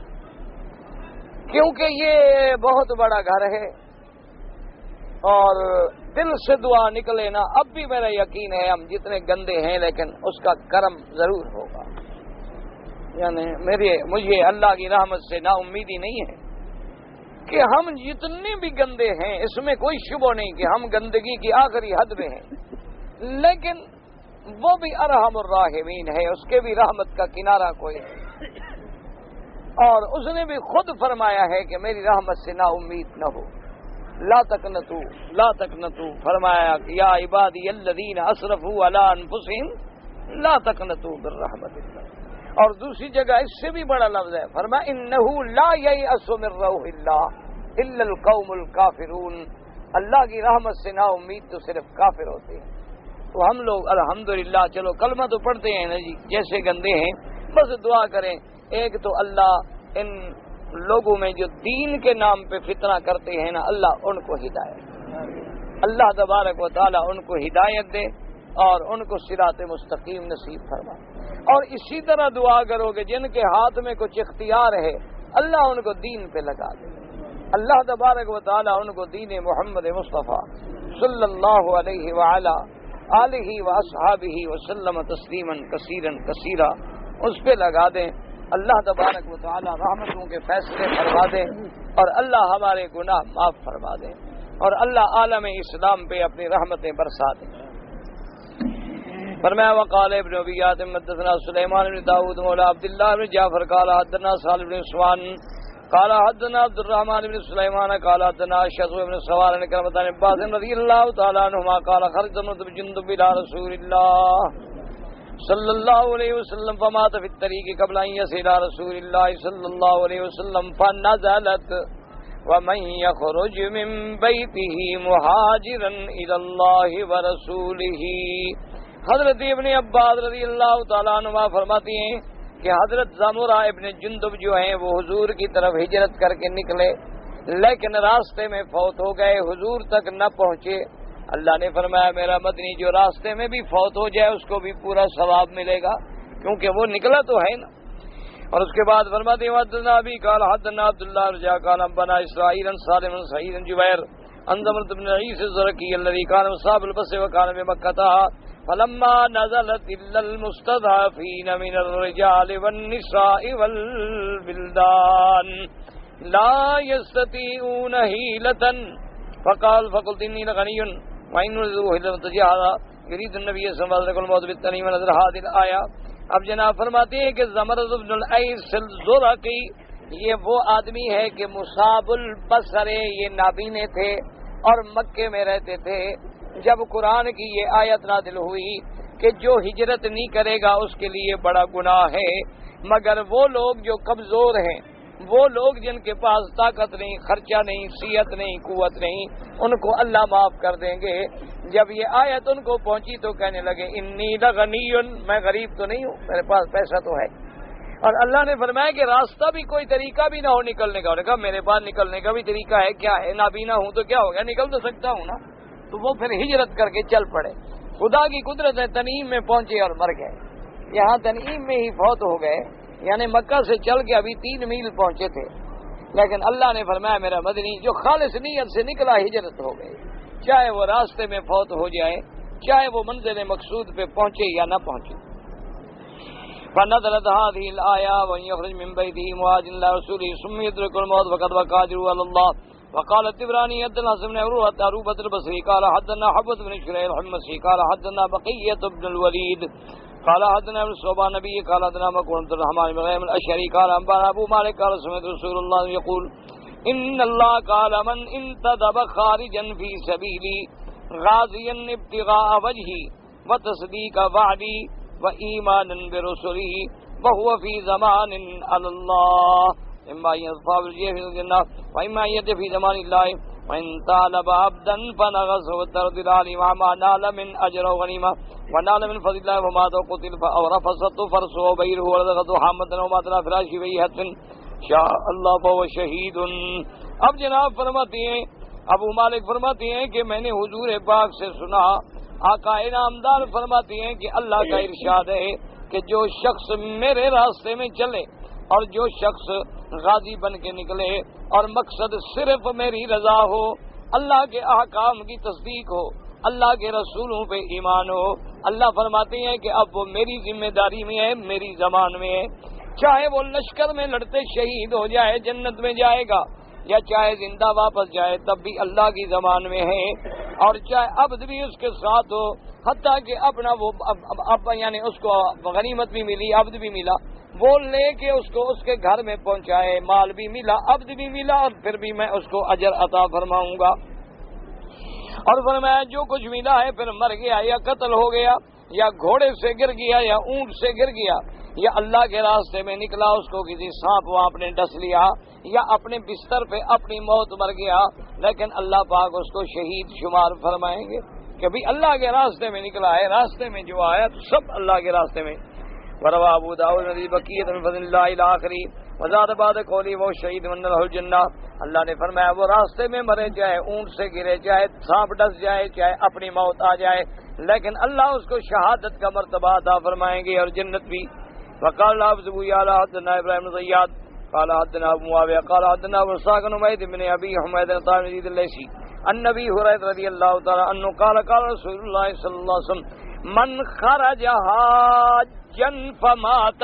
کیونکہ یہ بہت بڑا گھر ہے اور دل سے دعا نکلے نا۔ اب بھی میرا یقین ہے ہم جتنے گندے ہیں لیکن اس کا کرم ضرور ہوگا، یعنی مجھے اللہ کی رحمت سے نا امیدی نہیں ہے کہ ہم جتنے بھی گندے ہیں، اس میں کوئی شبہ نہیں کہ ہم گندگی کی آخری حد میں ہیں، لیکن وہ بھی ارحم الراحمین ہے، اس کے بھی رحمت کا کنارہ کوئی ہے، اور اس نے بھی خود فرمایا ہے کہ میری رحمت سے نا امید نہ ہو، لا تقنطوا فرمایا کہ یا عبادی الذین اسرفوا علی انفسہم لا تقنطوا بالرحمت اللہ۔ اور دوسری جگہ اس سے بھی بڑا لفظ ہے، فرمایا انہ لا ییأس من روح اللہ الا القوم الکافرون، اللہ کی رحمت سے نا امید تو صرف کافر ہوتے ہیں۔ تو ہم لوگ الحمدللہ چلو کلمہ تو پڑھتے ہیں نا جی، جیسے گندے ہیں بس دعا کریں ایک تو اللہ ان لوگوں میں جو دین کے نام پہ فتنہ کرتے ہیں نا، اللہ ان کو ہدایت، اللہ تبارک و تعالی ان کو ہدایت دے اور ان کو صراط مستقیم نصیب فرمائے۔ اور اسی طرح دعا کرو کہ جن کے ہاتھ میں کچھ اختیار ہے اللہ ان کو دین پہ لگا دے، اللہ تبارک و تعالی ان کو دین محمد مصطفیٰ صلی اللہ علیہ وعلا آلہ واصحابہ وسلم تسلیما کثیرا کثیرا اس پہ لگا دیں۔ اللہ تبارک و تعالی رحمتوں کے فیصلے فرما دیں اور اللہ ہمارے گناہ معاف فرما دیں اور اللہ عالم اسلام پہ اپنی رحمتیں برسا دیں۔ فرمایا وقال ابن ابی حاتم حدثنا سلیمان بن داؤد مولا عبداللہ بن جعفر قال حدثنا صالح بن عثمان قال حدثنا عبد الرحمن بن سلیمان قال حدثنا اشعث بن سوار عن عكرمة بن عباس رضی اللہ تعالی عنہما قال خرج ابن جندب الى رسول اللہ صلی اللہ علیہ وسلم فمات في الطريق قبل ان يصل الى رسول اللہ صلی اللہ علیہ وسلم فنزلت ومن يخرج من بيته مهاجرا الى الله ورسوله۔ حضرت ابن عباس رضی اللہ تعالیٰ عنہ فرماتی ہیں کہ حضرت زمرہ ابن جندب جو ہیں وہ حضور کی طرف ہجرت کر کے نکلے، لیکن راستے میں فوت ہو گئے، حضور تک نہ پہنچے۔ اللہ نے فرمایا میرا مدنی جو راستے میں بھی فوت ہو جائے اس کو بھی پورا ثواب ملے گا، کیونکہ وہ نکلا تو ہے نا۔ اور اس کے بعد فرماتے ہیں حدثنا ابی قال حدثنا عبداللہ رجا قال انبانا اسرائیل عن سالم عن سعید عن جبیر عن زمرة بن عیسی الزرقی الذی کان مصاب البصر وکان بمکہ فلما نزلت الا المستضعفین من الرجال والنساء والبلدان لا يستطيعون حيلة فقلت اني لغني وان ذو حيلة تجاهد يريد النبي صلى الله عليه وسلم الموت بالتنعيم ونظر هذه الآية۔ اب جناب فرماتے ہیں کہ زمرد بن العیس الزرقی یہ وہ آدمی ہے کہ مصاب البصر، یہ نابینے تھے اور مکے میں رہتے تھے۔ جب قرآن کی یہ آیت نازل ہوئی کہ جو ہجرت نہیں کرے گا اس کے لیے بڑا گناہ ہے، مگر وہ لوگ جو کمزور ہیں، وہ لوگ جن کے پاس طاقت نہیں، خرچہ نہیں، صحت نہیں، قوت نہیں، ان کو اللہ معاف کر دیں گے۔ جب یہ آیت ان کو پہنچی تو کہنے لگے انی لغنی، میں غریب تو نہیں ہوں، میرے پاس پیسہ تو ہے۔ اور اللہ نے فرمایا کہ راستہ بھی کوئی طریقہ بھی نہ ہو نکلنے کا۔ انہوں نے کہا میرے پاس نکلنے کا بھی طریقہ ہے، کیا ہے؟ نابینا ہوں تو کیا ہو گیا، نکل تو سکتا ہوں نا۔ تو وہ پھر ہجرت کر کے چل پڑے، خدا کی قدرت ہے تنعیم میں پہنچے اور مر گئے۔ یہاں تنعیم میں ہی فوت ہو گئے، یعنی مکہ سے چل کے ابھی 3 میل پہنچے تھے، لیکن اللہ نے فرمایا میرا مدنی جو خالص نیت سے نکلا ہجرت ہو گئی، چاہے وہ راستے میں فوت ہو جائے، چاہے وہ منزل مقصود پہ پہنچے یا نہ پہنچے۔ فنزلت هذه الآية ومن يخرج من بيته مهاجرا إلى رسوله ثم يدرك الموت فقد وقع أجره على الله. وقال الطبراني حدثنا بن عروة البصري قال حدثنا حبة بن شريح الحمصي قال حدثنا بقية بن الوليد قال حدثنا ابن الصوبان نبي قال حدثنا مكون عبد الرحمن بن غيم الأشعري قال أنبأنا أبو مالك قال سمعت رسول الله يقول إن الله قال من انتدب خارجا في سبيلي غازيا ابتغاء وجهي وتصديق وعدي وإيمانا برسله وهو في زمان على الله إما يدفع بالجيف في الجنة وإما يدفع في زمان الله وإن طالب عبدا فنغزه الترد العالي وما نال من أجر وغنيمة ونال من فضل الله ومات وقتل أو رفضت فرسه وبيره ولدغته حامة ومات على فراشه بيهة شاء اللہ فهو شہید۔ اب جناب فرماتے ہیں، ابو مالک فرماتے ہیں کہ میں نے حضور پاک سے سنا، آقا انعامدار فرماتے ہیں کہ اللہ کا ارشاد ہے کہ جو شخص میرے راستے میں چلے اور جو شخص غازی بن کے نکلے اور مقصد صرف میری رضا ہو، اللہ کے احکام کی تصدیق ہو، اللہ کے رسولوں پہ ایمان ہو، اللہ فرماتے ہیں کہ اب وہ میری ذمہ داری میں ہے، میری زمان میں ہے، چاہے وہ لشکر میں لڑتے شہید ہو جائے جنت میں جائے گا، یا چاہے زندہ واپس جائے تب بھی اللہ کی زمان میں ہے، اور چاہے عبد بھی اس کے ساتھ ہو، حتیٰ کہ اپنا وہ یعنی اس کو غنیمت بھی ملی، عبد بھی ملا، وہ لے کے اس کو اس کے گھر میں پہنچائے، مال بھی ملا، عبد بھی ملا، اور پھر بھی میں اس کو اجر عطا فرماؤں گا۔ اور فرمایا جو کچھ ملا ہے پھر مر گیا یا قتل ہو گیا یا گھوڑے سے گر گیا یا اونٹ سے گر گیا یا اللہ کے راستے میں نکلا، اس کو کسی سانپ وہاں نے ڈس لیا یا اپنے بستر پہ اپنی موت مر گیا، لیکن اللہ پاک اس کو شہید شمار فرمائیں گے کہ بھی اللہ کے راستے میں نکلا ہے، راستے میں جو آیا تو سب اللہ کے راستے میں۔ وروا ابو داؤد نبی بقیت من فضل اللہ الاخری وزاد بعد قولی وہ شہید من له الجنہ، اللہ نے فرمایا وہ راستے میں مرے، چاہے اونٹ سے گرے، چاہے سانپ ڈس جائے، چاہے اپنی موت آ جائے، لیکن اللہ اس کو شہادت کا مرتبہ عطا فرمائیں گے اور جنت بھی۔ وقال حافظ ابو یعلا حدثنا ابراہیم بن زیاد قال حدثنا ابو معاویہ قال حدثنا ورساق بن حمید بن ابی حمید طاہر بن اللیثی عن ابی ہریرہ رضی اللہ تعالی عنہ قال قال رسول اللہ صلی اللہ علیہ وسلم من خرج حاجا فمات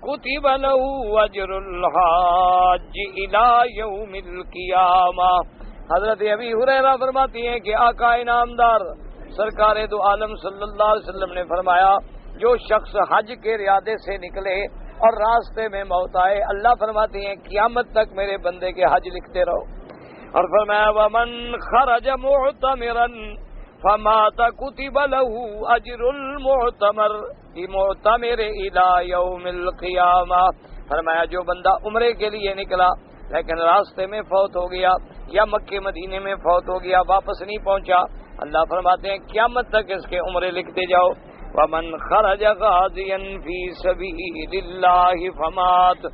کتب له اجر الحاج الى یوم القیامہ۔ حضرت ابی ہریرہ فرماتے ہیں کہ آقا انعامدار سرکار دو عالم صلی اللہ علیہ وسلم نے فرمایا جو شخص حج کے ارادے سے نکلے اور راستے میں موت آئے، اللہ فرماتے ہیں قیامت تک میرے بندے کے حج لکھتے رہو۔ اور فرمایا ومن خرج معتمرا فمات كتب له اجر المعتمر بمعتمر الى يوم القیامہ۔ فرمایا جو بندہ عمرے کے لیے نکلا لیکن راستے میں فوت ہو گیا یا مکے مدینے میں فوت ہو گیا، واپس نہیں پہنچا، اللہ فرماتے ہیں قیامت تک اس کے عمرے لکھتے جاؤ۔ ومن خرج غازیا فی سبیل اللہ فمات،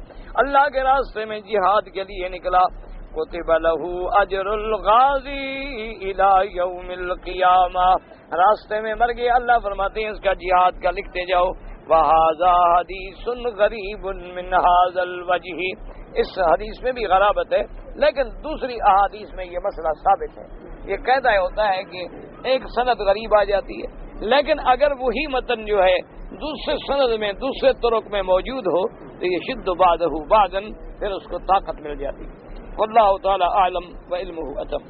اللہ کے راستے میں جہاد کے لیے نکلا، کتب له اجر الغازی الی یوم القیامہ، راستے میں مر گیا، اللہ فرماتے ہیں اس کا جہاد کا لکھتے جاؤ۔ وہذا حدیث غریب من هذا الوجہ، اس حدیث میں بھی غرابت ہے لیکن دوسری احادیث میں یہ مسئلہ ثابت ہے۔ یہ قاعدہ ہوتا ہے کہ ایک سند غریب آ جاتی ہے لیکن اگر وہی متن جو ہے دوسرے سند میں دوسرے طرق میں موجود ہو تو یہ شد بعدہ بعدن پھر اس کو طاقت مل جاتی ہے۔ واللہ تعالی اعلم وعلمہ اتم۔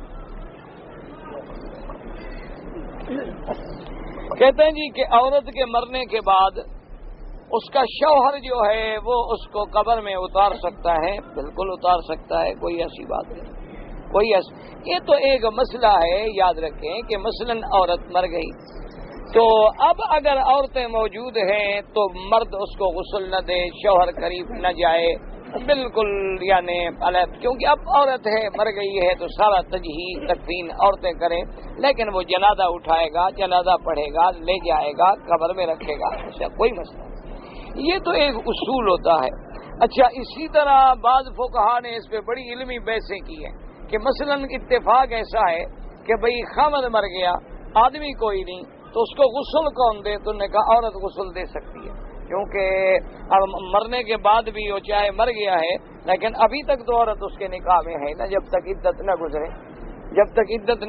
کہتے ہیں جی کہ عورت کے مرنے کے بعد اس کا شوہر جو ہے وہ اس کو قبر میں اتار سکتا ہے، بالکل اتار سکتا ہے، کوئی ایسی بات نہیں، کوئی ایسی۔ یہ تو ایک مسئلہ ہے، یاد رکھیں کہ مثلا عورت مر گئی تو اب اگر عورتیں موجود ہیں تو مرد اس کو غسل نہ دے، شوہر قریب نہ جائے، بالکل یعنی کیونکہ اب عورت ہے مر گئی ہے تو سارا تجہیز تکفین عورتیں کریں، لیکن وہ جنازہ اٹھائے گا، جنازہ پڑھے گا، لے جائے گا، قبر میں رکھے گا، ایسا کوئی مسئلہ نہیں۔ یہ تو ایک اصول ہوتا ہے۔ اچھا اسی طرح بعض فقہا نے اس پہ بڑی علمی بحثیں کی ہیں کہ مثلا اتفاق ایسا ہے کہ بھئی خامد مر گیا، آدمی کوئی نہیں، تو اس کو غسل کون دے؟ تو نے کہا عورت غسل دے سکتی ہے، کیونکہ اب مرنے کے بعد بھی وہ چاہے مر گیا ہے لیکن ابھی تک تو عورت اس کے نکاح میں ہے نا، جب تک عدت نہ گزرے، جب تک عدت